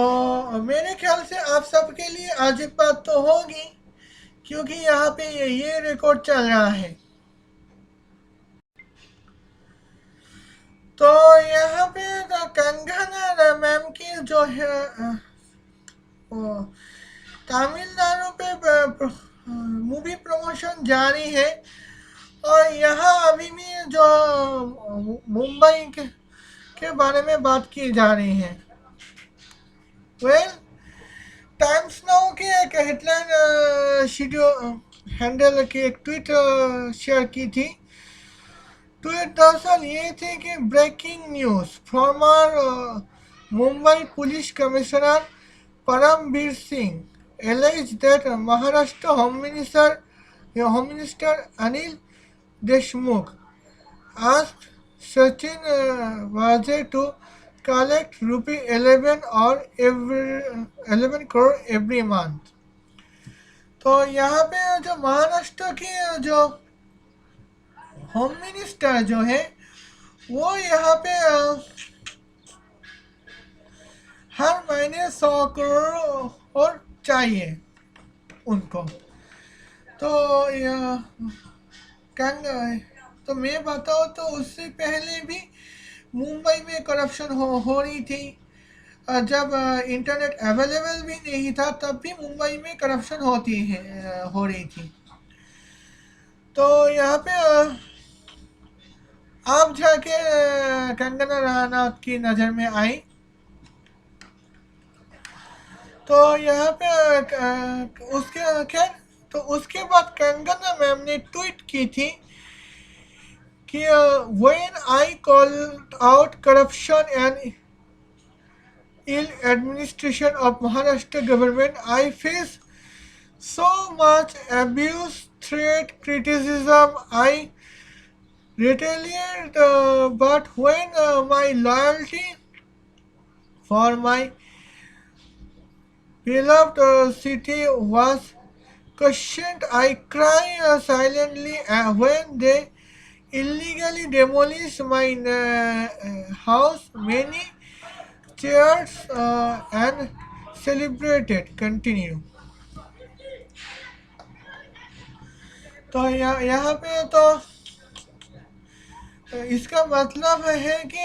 मेरे ख्याल से आप सबके लिए अजीब बात तो होगी, क्योंकि यहाँ पे ये रिकॉर्ड चल रहा है। तो यहाँ पे तो कंगना मैम की जो है तमिलनाडु पे मूवी प्रमोशन जारी है, और यहाँ अभी भी जो मुंबई के बारे में बात की जा रही है। वेल, टाइम्स नाउ की एक हेडलाइन शेड्यूल हैंडल की एक ट्वीट शेयर की थी। ट्वीट दरअसल ये थी कि breaking news, former Mumbai police commissioner Parambir Singh alleged that Maharashtra Home Minister Anil Deshmukh asked Sachin Vazir to collect rupee 11 crore every month। तो यहाँ पे जो महाराष्ट्र की जो होम मिनिस्टर जो है वो यहाँ पे हर महीने 100 करोड़ और चाहिए उनको। तो यह कंग तो मैं बताऊँ तो उससे पहले भी मुंबई में करप्शन हो रही थी। जब इंटरनेट अवेलेबल भी नहीं था तब भी मुंबई में करप्शन हो रही थी। तो यहाँ पे आप जाके कंगना रनावत की नज़र में आई। तो यहाँ पे उसके खैर तो उसके बाद कंगना मैम ने ट्वीट की थी कि when I call out corruption and ill administration of Maharashtra government, I face so much abuse, threat, criticism. I retaliate, but when my loyalty for my beloved city was questioned, I cry silently when they illegally demolished my house. Many cheers and celebrated. Continue. तो यहाँ पे तो इसका मतलब है कि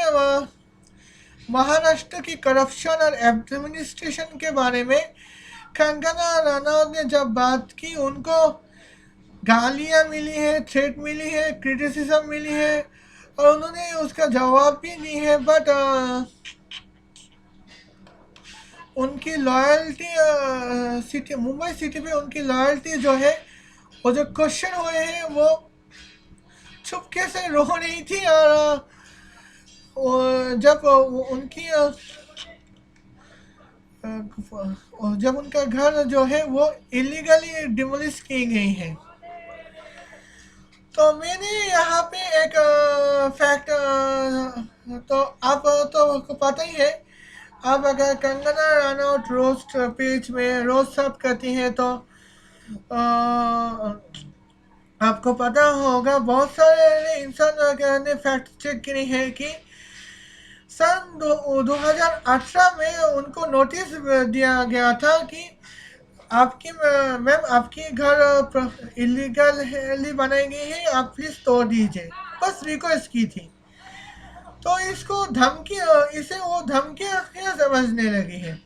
महाराष्ट्र की corruption और एडमिनिस्ट्रेशन के बारे में कंगना रनौत ने जब बात की, उनको गालियाँ मिली है, थ्रेट मिली है, क्रिटिसिज्म मिली है और उन्होंने उसका जवाब भी दी है। बट उनकी लॉयल्टी सिटी मुंबई सिटी पे उनकी लॉयल्टी जो है वो जो क्वेश्चन हुए हैं वो चुपके से रो रही थी। और जब उनका घर जो है वो इलीगली डिमोलिश की गई है। तो मैंने यहाँ पे एक फैक्ट तो आप तो पता ही है। आप अगर कंगना रनौत रोस्ट पेज में रोज सब करती हैं तो आपको पता होगा बहुत सारे इंसान ने फैक्ट चेक की है कि सन 2018 में उनको नोटिस दिया गया था कि आपकी मैम आपकी घर इलीगली बनाई गई है, आप प्लीज तोड़ दीजिए, बस रिक्वेस्ट की थी। तो इसको धमकी इसे वो धमकी समझने लगी है।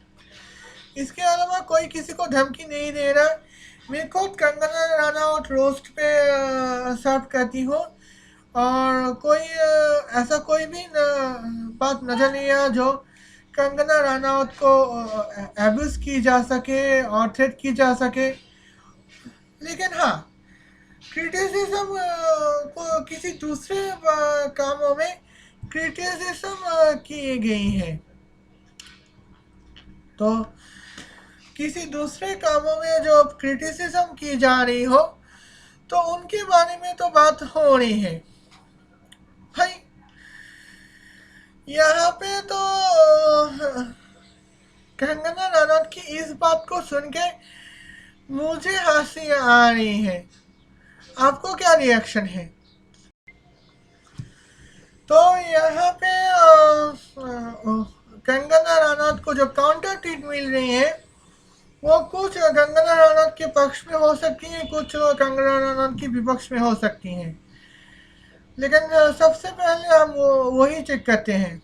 इसके अलावा कोई किसी को धमकी नहीं दे रहा। मैं खुद कंगना रनौत रोस्ट पे सर्व करती हूँ और कोई ऐसा कोई भी बात नजर नहीं आया जो कंगना रनौत को एब्यूज की जा सके और थ्रेट की जा सके। लेकिन हाँ, क्रिटिसिज्म को किसी दूसरे कामों में क्रिटिसिज्म की गई है। तो किसी दूसरे कामों में जो क्रिटिसिज्म की जा रही हो तो उनके बारे में तो बात हो रही है भाई। यहाँ पे तो कंगना रनौत की इस बात को सुन के मुझे हंसी आ रही है। आपको क्या रिएक्शन है? तो यहाँ पे कंगना रनौत को जो काउंटर ट्वीट मिल रही है वो कुछ कंगना रनौत के पक्ष में हो सकती है, कुछ कंगना रनौत की विपक्ष में हो सकती हैं। लेकिन सबसे पहले हम वही चेक करते हैं।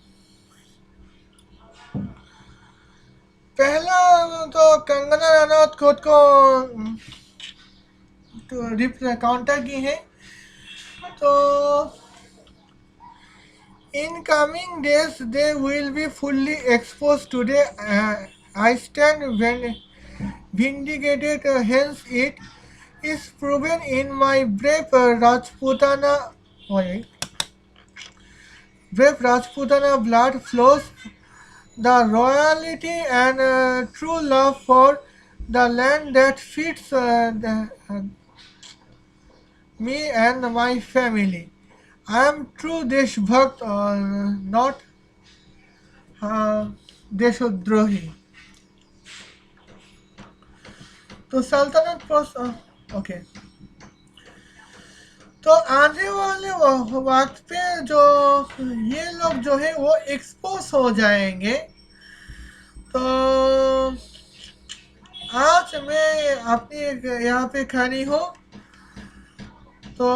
पहला तो कंगना रनौत खुद को काउंटर की है। तो in coming days they will be fully exposed. Today I stand vindicated, hence it is proven in my brave Rajputana blood flows the royalty and true love for the land that feeds me and my family. I am true Deshbhakt, not देशद्रोही। तो सल्तनत okay. तो आने वाले वक्त पे जो ये लोग जो है वो एक्सपोज हो जाएंगे। तो आज मैं अपनी यहाँ पे खड़ी हूँ, तो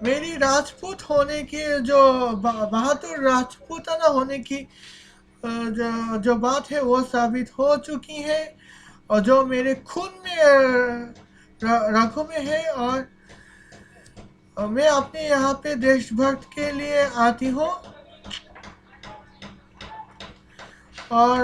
मेरी राजपूत होने की जो बहादुर राजपूताना होने की जो बात है वो साबित हो चुकी है, और जो मेरे खून में रगों में है। और मैं अपने यहाँ पे देशभक्त के लिए आती हूँ, और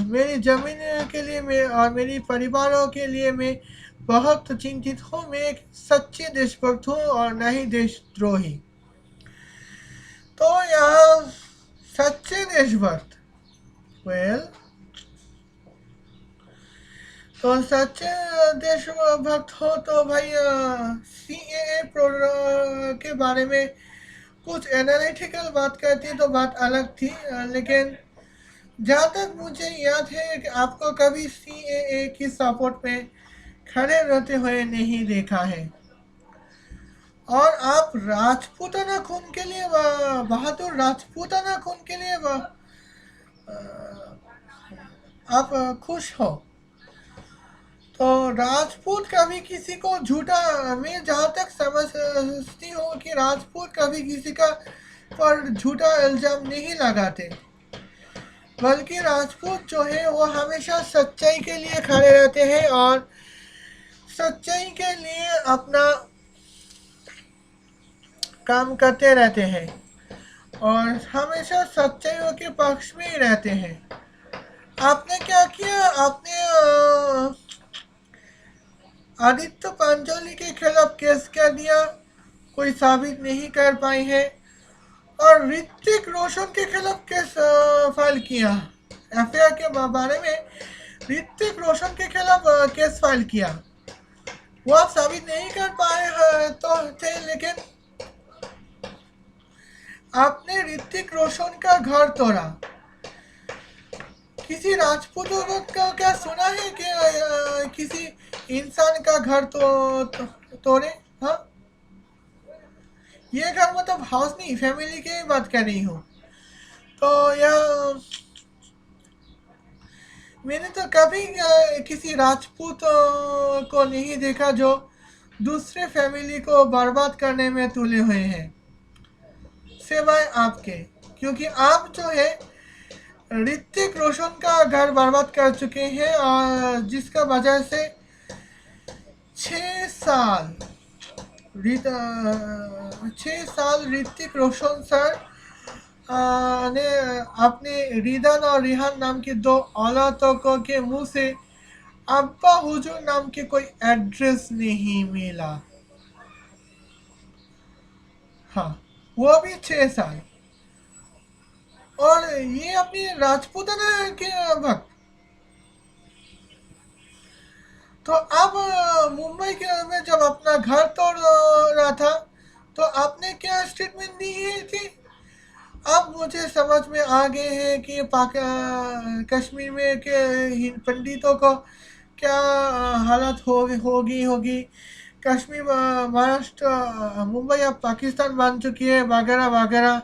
मेरी ज़मीन के लिए मैं और मेरी परिवारों के लिए मैं बहुत चिंतित हूँ। मैं एक सच्चे देशभक्त हूँ और न ही देशद्रोही। तो यहाँ सच्चे देशभक्त, वेल, तो सच्चे देशभक्त हो तो भाई सीएए के बारे में कुछ एनालिटिकल बात करती तो बात अलग थी, लेकिन जहाँ तक मुझे याद है कि आपको कभी सीएए की सपोर्ट में खड़े रहते हुए नहीं देखा है। और आप राजपूताना खून के लिए बहादुर राजपूताना खून के लिए आप खुश हो। तो राजपूत कभी किसी को झूठा, मैं जहाँ तक समझती हूँ कि राजपूत कभी किसी का पर झूठा इल्जाम नहीं लगाते, बल्कि राजपूत जो है वो हमेशा सच्चाई के लिए खड़े रहते हैं और सच्चाई के लिए अपना काम करते रहते हैं और हमेशा सच्चाइयों के पक्ष में ही रहते हैं। आपने क्या किया, आपने आदित्य पांचोली के खिलाफ केस कर दिया, कोई साबित नहीं कर पाई है, और ऋतिक रोशन के खिलाफ केस फाइल किया। एफआईआर के बारे में ऋतिक रोशन के खिलाफ केस फाइल किया। वो आप साबित नहीं कर पाए तो थे, लेकिन आपने ऋतिक रोशन का घर तोड़ा। किसी राजपूत का क्या सुना है कि किसी इंसान का घर तोड़े? हाँ, ये घर मतलब हाउस नहीं, फैमिली की बात कर रही हूँ। तो यह मैंने तो कभी किसी राजपूत को नहीं देखा जो दूसरे फैमिली को बर्बाद करने में तुले हुए हैं, सिवाय आपके। क्योंकि आप जो है ऋतिक रोशन का घर बर्बाद कर चुके हैं, और जिसका वजह से 6 साल 6 साल ऋतिक रोशन सर ने अपने रिदन और रिहान नाम की 2 औलादों के मुंह से अब्बा हुजूर नाम के कोई एड्रेस नहीं मिला। हाँ, वो भी 6 साल। और ये अपनी राजपूताना के वक्त। तो अब मुंबई के में जब अपना घर तोड़ रहा था, तो आपने क्या स्टेटमेंट दी थी? अब मुझे समझ में आ गए हैं कि कश्मीर में के पंडितों को क्या हालत होगी। कश्मीर महाराष्ट्र मुंबई अब पाकिस्तान बन चुकी है, वगैरह वगैरह।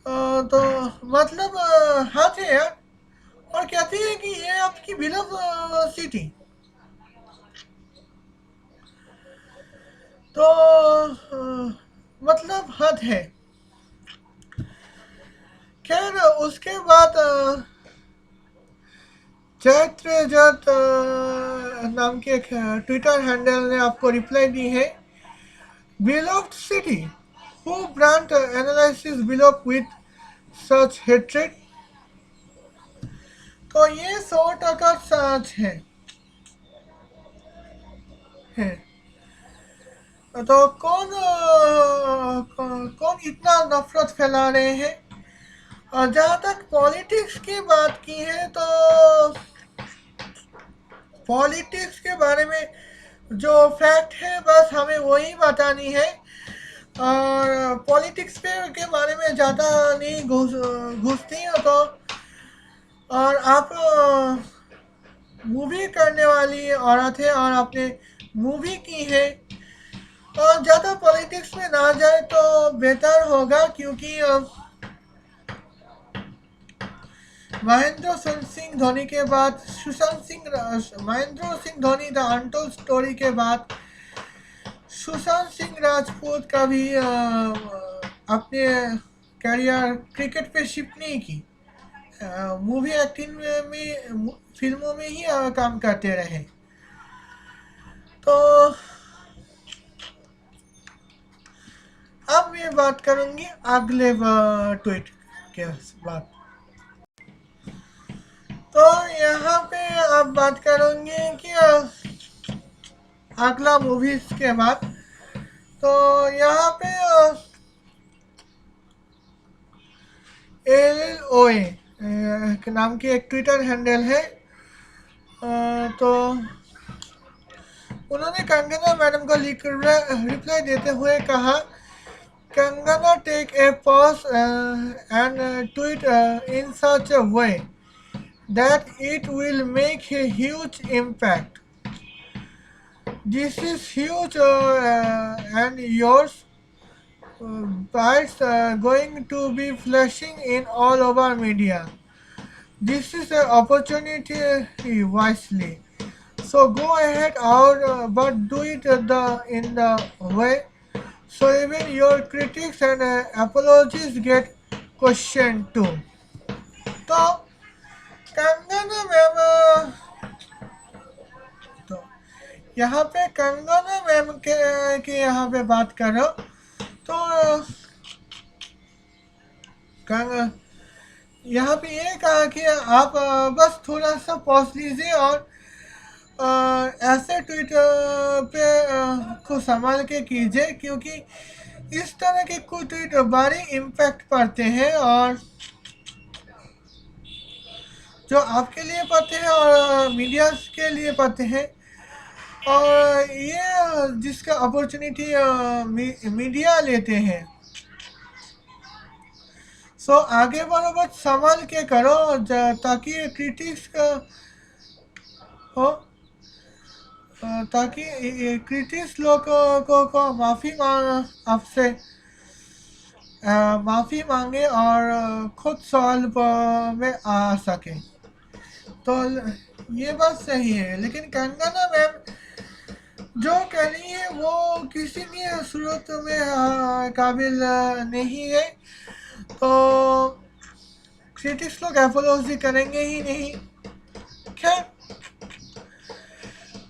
तो मतलब हाथ है यार। और कहती है कि ये आपकी बिलव सिटी। तो मतलब हद है। खैर, उसके बाद चैत्र जत नाम के ट्विटर हैंडल ने आपको रिप्लाई दी है, beloved city, who brand analysis beloved with such hatred। तो ये 100% सच है। तो कौन इतना नफरत फैला रहे हैं? और जहाँ तक पॉलिटिक्स की बात की है, तो पॉलिटिक्स के बारे में जो फैक्ट है बस हमें वही बतानी है, और पॉलिटिक्स के बारे में ज़्यादा नहीं घुसती हो। तो और आप मूवी करने वाली औरत है और अपने मूवी की है। और ज़्यादा पॉलिटिक्स में ना जाए तो बेहतर होगा, क्योंकि महेंद्र सिंह धोनी के बाद Mahendra Singh Dhoni the untold story के बाद सुशांत सिंह राजपूत का भी अपने करियर क्रिकेट पे शिफ्ट नहीं की। मूवी एक्टिंग में फिल्मों में ही काम करते रहे। तो अब मैं बात करूंगी अगले ट्वीट के बाद। तो यहाँ पे अब बात करूंगी कि अगला मूवीज के बाद। तो यहाँ पे एल ओ के नाम की एक ट्विटर हैंडल है। तो उन्होंने कंगना मैडम को रिप्लाई देते हुए कहा, Kangana take a pause and tweet in such a way that it will make a huge impact. This is huge, and yours bites going to be flashing in all over media. This is an opportunity wisely. So go ahead out, but do it in the way so even your critics and apologies get questioned too. तो Kangana ma'am, तो यहाँ पे Kangana ma'am के यहाँ पे बात करो तो यहाँ पे ये कहा कि आप बस थोड़ा सा पॉज लीजिए और ऐसे ट्वीट पे को संभाल के कीजिए, क्योंकि इस तरह के कुछ ट्वीट बड़े इम्पैक्ट पड़ते हैं, और जो आपके लिए पड़ते हैं और मीडिया के लिए पड़ते हैं। और ये जिसका अपॉर्चुनिटी मीडिया लेते हैं। सो आगे बढ़ो, बस संभाल के करो ताकि क्रिटिक्स का हो, ताकि क्रिटिक्स लोग को माफ़ी आपसे माफ़ी मांगे और खुद सॉल्व में आ सके। तो ये बात सही है, लेकिन कंगना मैम जो कह रही है वो किसी भी सूरत में काबिल नहीं है। तो क्रिटिक्स लोग अपोलॉजी करेंगे ही नहीं। खैर,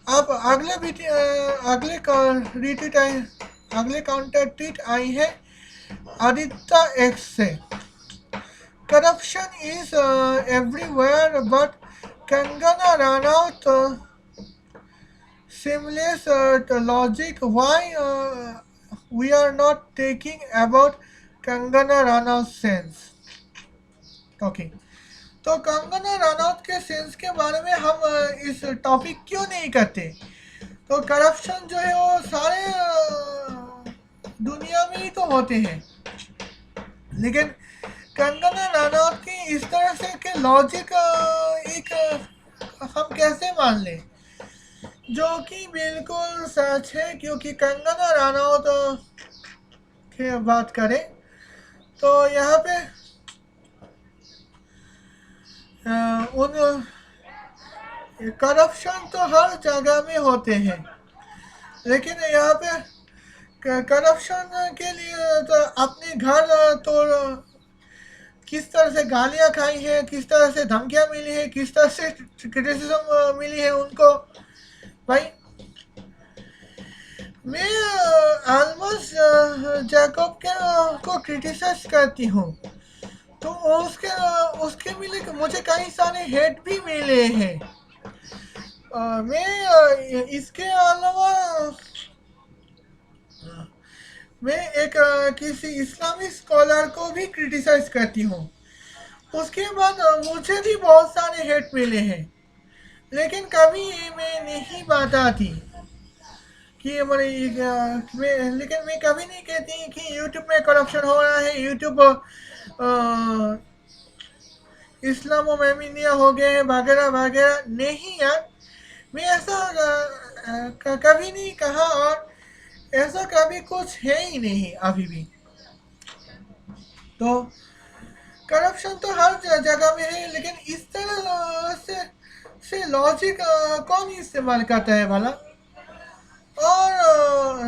अब अगले काउंटर ट्वीट आई है आदित्य एक्स से। Corruption is everywhere but Kangana Ranaut seamless logic. Why we are not taking about Kangana Ranaut sense talking. तो कंगना रनौत के सेंस के बारे में हम इस टॉपिक क्यों नहीं करते। तो करप्शन जो है वो सारे दुनिया में ही तो होते हैं, लेकिन कंगना रनौत की इस तरह से के लॉजिक एक हम कैसे मान लें, जो कि बिल्कुल सच है। क्योंकि कंगना रनौत की बात करें तो यहाँ पे उन करप्शन तो हर जगह में होते हैं, लेकिन यहाँ पे करप्शन के लिए तो अपने घर तो किस तरह से गालियाँ खाई हैं, किस तरह से धमकियाँ मिली हैं, किस तरह से क्रिटिसिज्म मिली है उनको। भाई मैं ऑलमोस्ट जैकब के को क्रिटिसाइज करती हूँ, तो उसके मिले मुझे कई सारे हेट भी मिले हैं। मैं इसके अलावा मैं एक किसी इस्लामिक स्कॉलर को भी क्रिटिसाइज करती हूँ, उसके बाद मुझे भी बहुत सारे हेट मिले हैं, लेकिन कभी मैं नहीं बताती कि लेकिन मैं कभी नहीं कहती कि यूट्यूब में करप्शन हो रहा है, यूट्यूब इस्लामो मैमिनिया हो गए वगैरह वगैरह। नहीं यार, मैं ऐसा कभी नहीं कहा, और ऐसा कभी कुछ है ही नहीं अभी भी। तो करप्शन तो हर जगह में है, लेकिन इस तरह से लॉजिक कौन इस्तेमाल करता है भला? और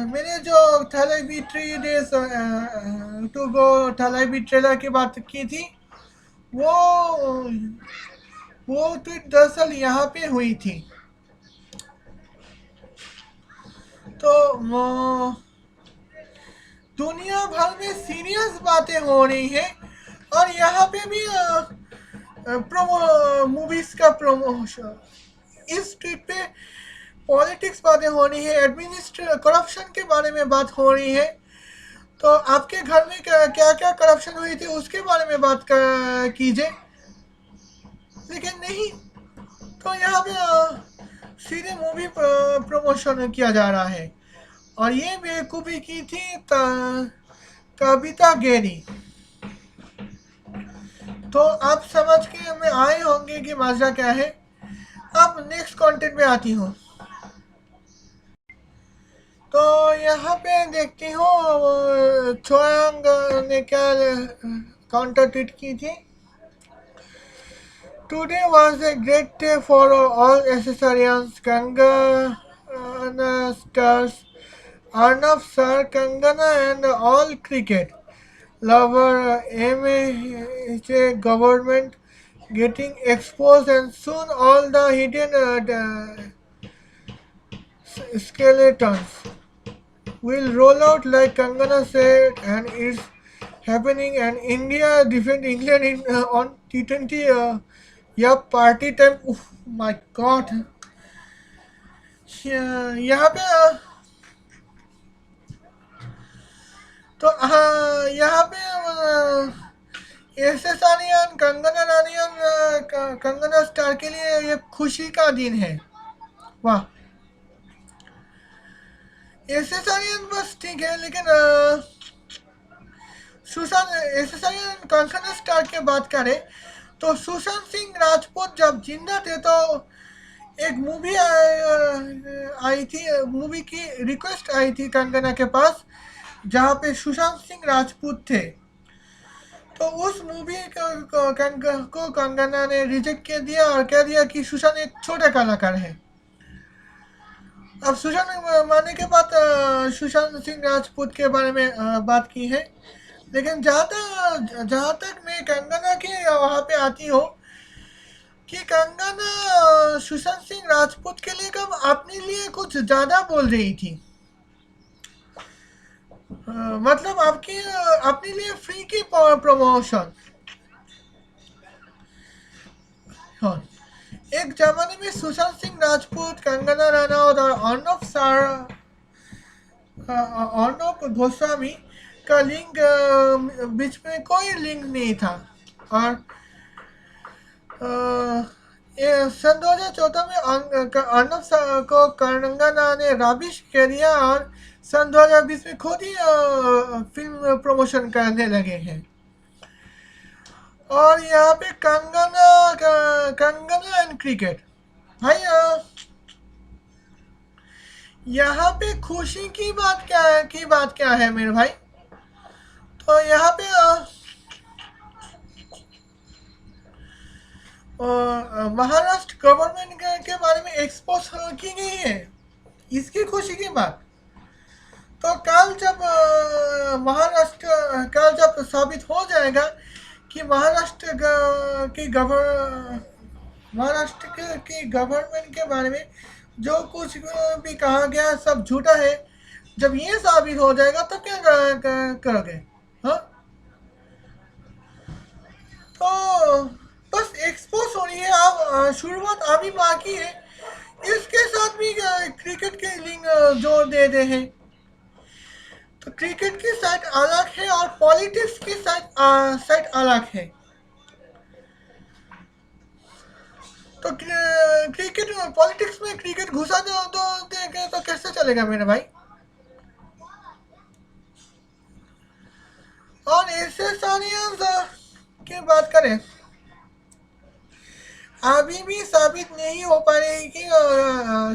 मैंने जो थैलेबी 3 डेज टू गो थैलेबी ट्रेलर की बात की थी, वो वो ट्वीट दरअसल यहाँ पे हुई थी। तो दुनिया भर में सीरियस बातें हो रही हैं, और यहाँ पे भी प्रोमो मूवीज का प्रमोशन, इस ट्वीट पे पॉलिटिक्स बातें हो रही है, एडमिनिस्ट्रे करप्शन के बारे में बात हो रही है। तो आपके घर में क्या क्या करप्शन हुई थी उसके बारे में बात कीजिए, लेकिन नहीं। तो यहाँ पे सीधे मूवी प्रमोशन किया जा रहा है, और ये बेवकूफ़ी की थी कविता गेरी। तो आप समझ के में आए होंगे कि माजरा क्या है। अब नेक्स्ट कंटेंट में आती हूँ। तो यहाँ पे देखती हूँ चोयांग ने क्या काउंटर ट्वीट की थी। Today was a great day for all accessorians. Kangana stars, Arnav sir, Kangana and all cricket lover, MHA government getting exposed, and soon all the hidden skeletons will roll out like Kangana said, and it's happening. And India defend England on T20. Yup, party time. Oof, my God. यहाँ पे तो हाँ, यहाँ पे S S Aryan, Kangana रानियन, Kangana star के लिए ये खुशी का दिन है। वाह। एस एस आर्यन बस ठीक है, लेकिन Sushant S S Aryan Kangana star की बात करें तो सुशांत सिंह राजपूत जब जिंदा थे तो एक मूवी आई थी, मूवी की रिक्वेस्ट आई थी कंगना के पास, जहाँ पे सुशांत सिंह राजपूत थे। तो उस मूवी को कंगना ने रिजेक्ट कर दिया और कह दिया कि सुशांत एक छोटा कलाकार है। अब सुशांत मारने के बाद सुशांत सिंह राजपूत के बारे में बात की है, लेकिन जहाँ तक मैं कंगना की वहाँ पे आती हूँ कि कंगना सुशांत सिंह राजपूत के लिए कब अपने लिए कुछ ज़्यादा बोल रही थी। मतलब आपकी अपने लिए फ्री की प्रमोशन। हाँ, एक जमाने में सुशांत सिंह राजपूत, कंगना रनौत और अर्णब गोस्वामी का लिंक बीच में कोई लिंक नहीं था। और सन 2014 में अर्णब को कंगना ने राबिश कर दिया, और सन 2020 में खुद ही फिल्म प्रमोशन करने लगे हैं। और यहाँ पे कंगना एंड क्रिकेट भाई, यहाँ पे खुशी की बात क्या है मेरे भाई? तो यहाँ पे महाराष्ट्र गवर्नमेंट के बारे में एक्सपोज की गई है, इसकी खुशी की बात। तो कल जब साबित हो जाएगा कि महाराष्ट्र की गवर्नमेंट के बारे में जो कुछ भी कहा गया सब झूठा है, जब ये साबित हो जाएगा तो क्या करोगे? हाँ, तो बस एक्सपोज हो रही है। अब शुरुआत अभी बाकी है, इसके साथ भी क्रिकेट के लिंक जोड़ दे दे हैं। तो क्रिकेट की साइड अलग है और पॉलिटिक्स की साइड अलग है। तो क्रिकेट पॉलिटिक्स में क्रिकेट घुसा दो तो कैसे चलेगा मेरे भाई? और ऐसे सारी की बात करें, अभी भी साबित नहीं हो पा रही कि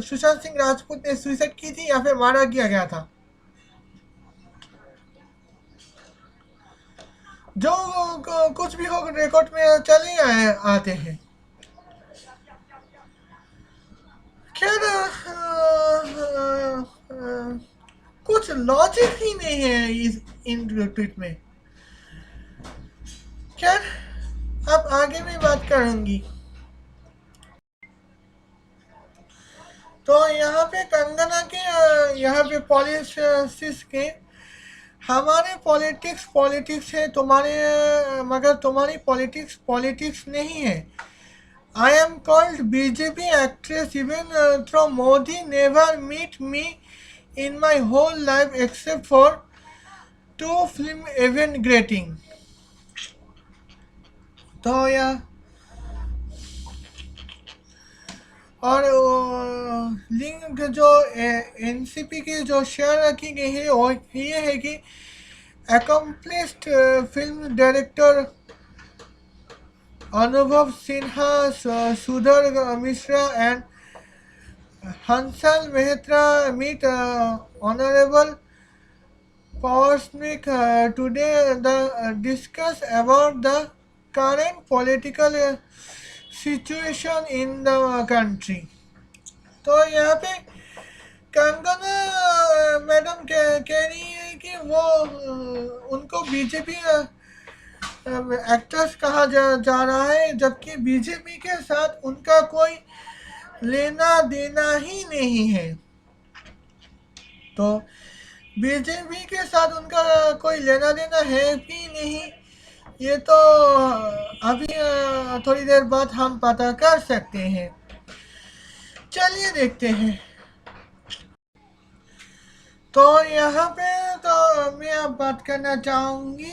सुशांत सिंह राजपूत ने सुसाइड की थी या फिर मारा किया गया था। जो कुछ भी हो रिकॉर्ड में चले आते हैं। खैर कुछ लॉजिक ही नहीं है इस इन ट्वीट में। खैर अब आगे भी बात करूंगी। तो यहाँ पे कंगना के यहाँ पे पॉलिसिस के हमारे पॉलिटिक्स पॉलिटिक्स है तुम्हारे मगर तुम्हारी पॉलिटिक्स पॉलिटिक्स नहीं है। I am called BJP actress even though Modi never meet me in my whole life except for two film event greeting। तो यह और लिंक जो एनसीपी की जो शेयर रखी गई है वो ये है कि accomplished film director Anubhav Sinha, Sudhar Mishra and Hansal Mehta meet Honorable Parsnik today discuss about the current political situation in the country। तो यहाँ पे कंगना मैडम कह रही है कि वो उनको बीजेपी एक्ट्रेस कहा जा रहा है जबकि बीजेपी के साथ उनका कोई लेना देना ही नहीं है। तो बीजेपी के साथ उनका कोई लेना देना है भी नहीं, ये तो अभी थोड़ी देर बाद हम पता कर सकते हैं। चलिए देखते हैं। तो यहाँ पे तो मैं अब बात करना चाहूँगी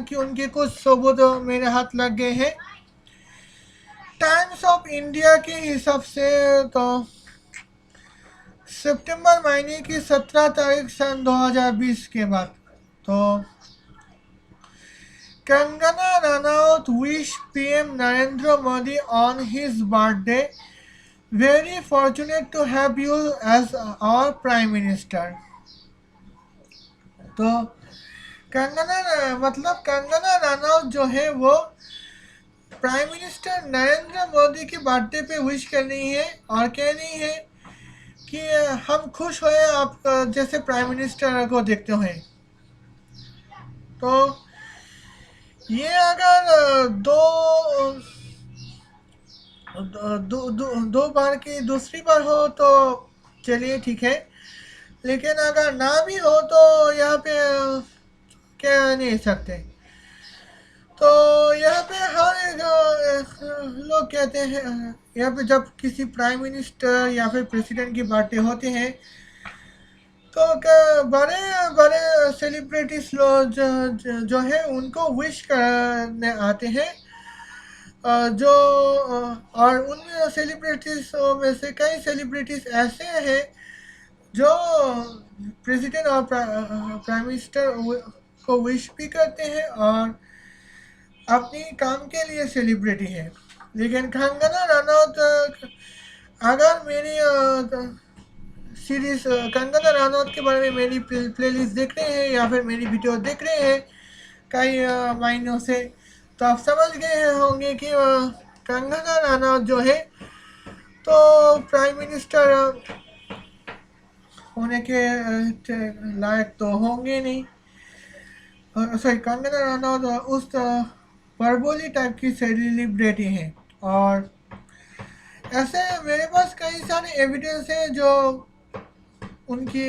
कि उनके कुछ सबूत मेरे हाथ लग गए हैं। टाइम्स ऑफ इंडिया के हिसाब से तो सितंबर महीने की 17 तारीख सन 2020 के बाद तो Kangana Ranaut wish PM Narendra Modi on his birthday very fortunate to have you as our prime minister. तो कंगना रनौत जो है वो प्राइम मिनिस्टर नरेंद्र मोदी की बर्थडे पे विश कर रही है और कह रही है कि हम खुश हुए आप जैसे प्राइम मिनिस्टर को देखते हुए। तो ये अगर दो बार की दूसरी बार हो तो चलिए ठीक है, लेकिन अगर ना भी हो तो यहाँ पे कह नहीं सकते। तो यहाँ पे हर लोग कहते हैं यहाँ पे जब किसी प्राइम मिनिस्टर या फिर प्रेसिडेंट की बातें होती हैं तो बड़े बड़े सेलिब्रिटीज लोग जो है उनको विश करने आते हैं। जो और उन सेलिब्रिटीज में से कई सेलिब्रिटीज ऐसे हैं जो प्रेसिडेंट और प्राइम मिनिस्टर को विश भी करते हैं और अपनी काम के लिए सेलिब्रिटी है। लेकिन कंगना रनौत अगर मेरी सीरीज कंगना रनौत के बारे में मेरी प्लेलिस्ट देख रहे हैं या फिर मेरी वीडियो देख रहे हैं कई महीनों से तो आप समझ गए होंगे कि कंगना रनौत जो है तो प्राइम मिनिस्टर होने के लायक तो होंगे नहीं। सॉरी, कंगना रनौत उस परबोली टाइप की सेलिब्रिटी है और ऐसे मेरे पास कई सारे एविडेंस है जो उनकी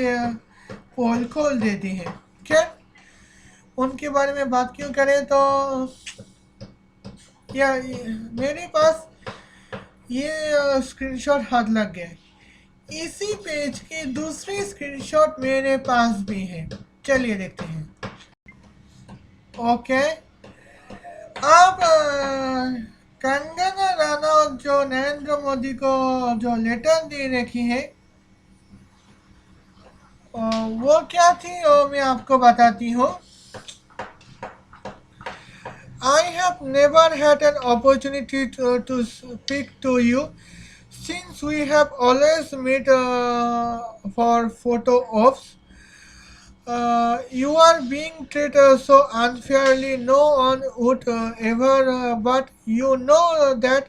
पोल खोल देती है। क्या उनके बारे में बात क्यों करें तो या मेरे पास ये स्क्रीनशॉट हाथ लग गया। इसी पेज की दूसरी स्क्रीनशॉट मेरे पास भी है, चलिए देखते हैं। ओके, अब कंगना रनौत जो नरेंद्र मोदी को जो लेटर दे रखी है वो क्या थी वो मैं आपको बताती हूँ। I have never had an opportunity to speak to you since we have always met for photo ops. You are being treated so unfairly. No one would ever, but you know that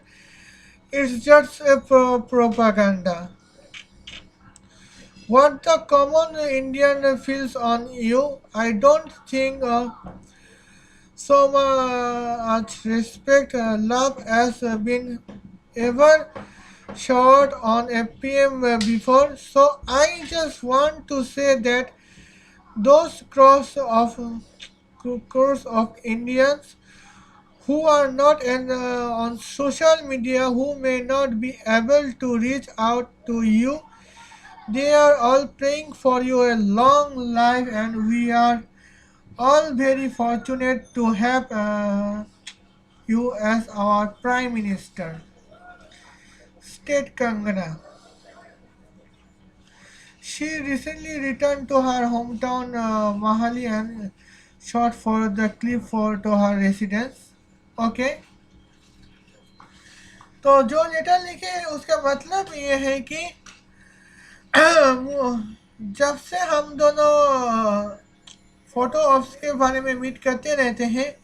it's just a propaganda. What the common Indian feels on you, I don't think so much respect, love has been ever showered on a PM before. So I just want to say that those crores of Indians who are not on social media, who may not be able to reach out to you, they are all praying for you a long life, and we are all very fortunate to have you as our Prime Minister. State Kangana. She recently returned to her hometown Mahali and shot for the clip for to her residence. Okay, तो जो letter लिखे उसका मतलब ये है कि जब से हम दोनों फोटो ऑप्स के बारे में मीट करते रहते हैं,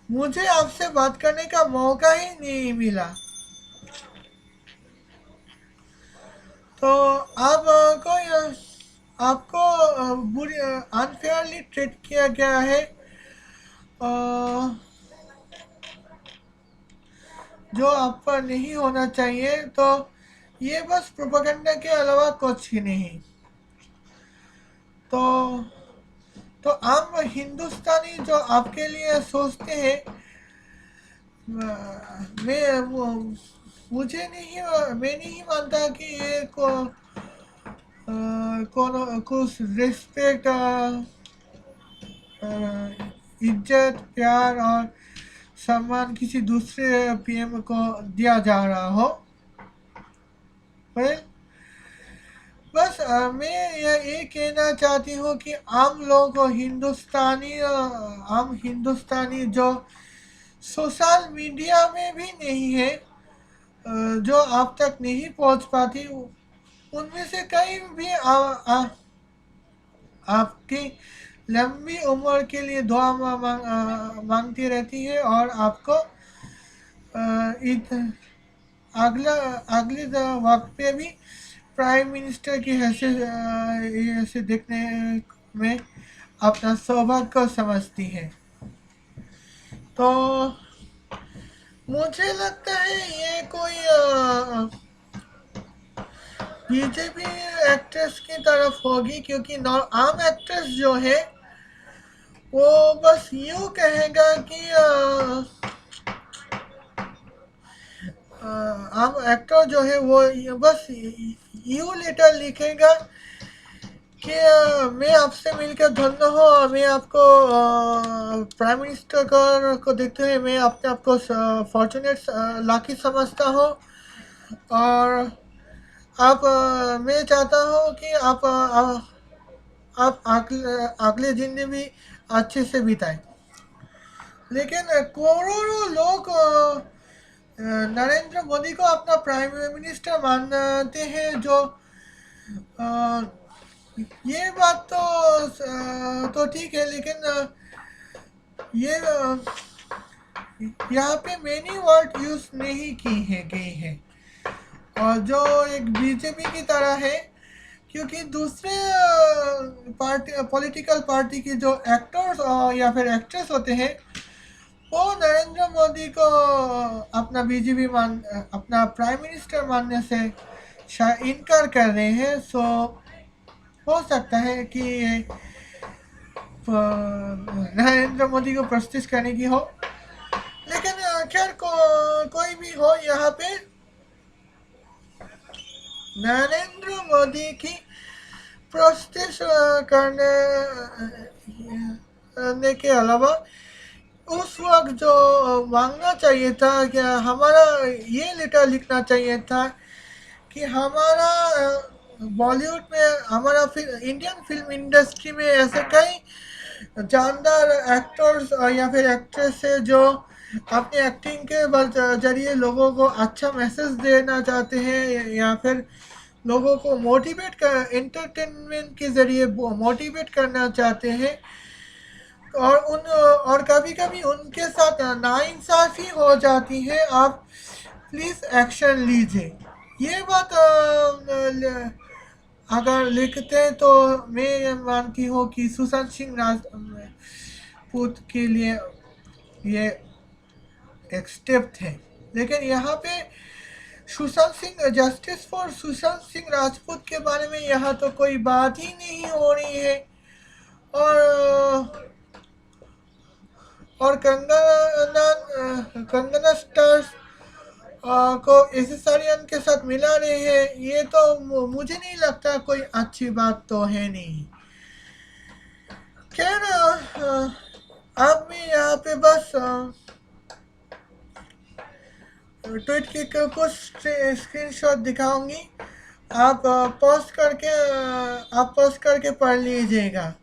मुझे आपसे बात करने का मौका ही नहीं मिला। तो आप कोई आपको बुरी अनफेयरली ट्रीट किया गया है, अ, जो आप पर नहीं होना चाहिए। तो ये बस प्रोपेगेंडा के अलावा कुछ ही नहीं। तो आम हिंदुस्तानी जो आपके लिए सोचते हैं, मुझे नहीं, मैं नहीं मानता कि ये कुछ रिस्पेक्ट, इज्जत, प्यार और सम्मान किसी दूसरे पीएम को दिया जा रहा हो। well, बस मैं ये कहना चाहती हूँ कि आम लोग आम हिंदुस्तानी जो सोशल मीडिया में भी नहीं है, जो आप तक नहीं पहुँच पाती, उनमें से कई भी आपकी लंबी उम्र के लिए दुआ मांगती रहती है, और आपको अगला अगले वक्त पे भी प्राइम मिनिस्टर की हैसियत से देखने में अपना सौभाग्य को समझती है। तो मुझे लगता है ये कोई बीजेपी एक्ट्रेस की तरफ होगी, क्योंकि आम एक्ट्रेस जो है वो बस यूं कहेगा कि आम एक्टर जो है वो बस यूं लेटर लिखेगा कि मैं आपसे मिलकर धन्य हूँ, और मैं आपको प्राइम मिनिस्टर को देखते हुए मैं अपने आप को फॉर्चुनेट लाकी समझता हूँ, और आप मैं चाहता हूँ कि आप अगले दिन भी अच्छे से बिताएं। लेकिन करोड़ों लोग नरेंद्र मोदी को अपना प्राइम मिनिस्टर मानते हैं, जो ये बात तो ठीक है, लेकिन ये यहाँ पे मैनी वर्ड यूज नहीं गई है, और जो एक बीजेपी की तरह है, क्योंकि दूसरे पार्टी पॉलिटिकल पार्टी के जो एक्टर्स या फिर एक्ट्रेस होते हैं, वो नरेंद्र मोदी को अपना प्राइम मिनिस्टर मानने से शायद इनकार कर रहे हैं। सो हो सकता है कि नरेंद्र मोदी को प्रस्तुत करने की हो, लेकिन खैर कोई भी हो, यहाँ पे नरेंद्र मोदी की प्रस्तुत करने के अलावा उस वक्त जो मांगना चाहिए था, क्या हमारा ये लेटर लिखना चाहिए था कि हमारा बॉलीवुड में, हमारा इंडियन फिल्म इंडस्ट्री में ऐसे कई जानदार एक्टर्स या फिर एक्ट्रेस है जो अपनी एक्टिंग के जरिए लोगों को अच्छा मैसेज देना चाहते हैं या फिर लोगों को मोटिवेट कर एंटरटेनमेंट के ज़रिए मोटिवेट करना चाहते हैं और कभी-कभी उनके साथ नाइंसाफ़ी हो जाती है। आप प्लीज़ एक्शन लीजिए। ये बात अगर लिखते हैं तो मैं ये मानती हूँ कि सुशांत सिंह राजपूत के लिए ये एक स्टेप थे। लेकिन यहाँ पे सुशांत सिंह जस्टिस फॉर सुशांत सिंह राजपूत के बारे में यहाँ तो कोई बात ही नहीं हो रही है। और कंगना स्टार्स को एसेसरियन के साथ मिला रहे हैं, ये तो मुझे नहीं लगता कोई अच्छी बात तो है नहीं। खैर अब मैं यहाँ पे बस ट्वीट के कुछ स्क्रीनशॉट दिखाऊंगी। आप पॉज करके पढ़ लीजिएगा।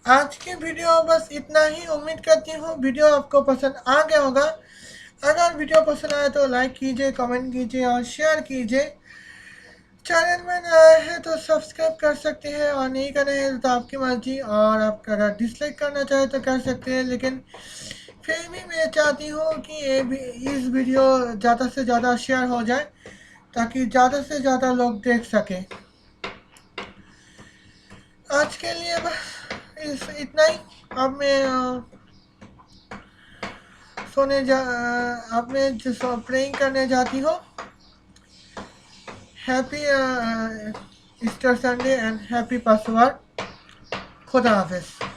आज की वीडियो बस इतना ही। उम्मीद करती हूँ वीडियो आपको पसंद आ गया होगा। अगर वीडियो पसंद आए तो लाइक कीजिए, कमेंट कीजिए और शेयर कीजिए। चैनल में नए हैं तो सब्सक्राइब कर सकते हैं और नहीं कर रहे हैं तो आपकी मर्जी। और आप अगर डिसलाइक करना चाहें तो कर सकते हैं, लेकिन फिर भी मैं चाहती हूँ कि इस वीडियो ज़्यादा से ज़्यादा शेयर हो जाए ताकि ज़्यादा से ज़्यादा लोग देख सकें। आज के लिए बस इतना ही। अब मैं अब मैं प्रेइंग करने जाती हूँ। Happy Easter Sunday and happy password. खुदा हाफिज।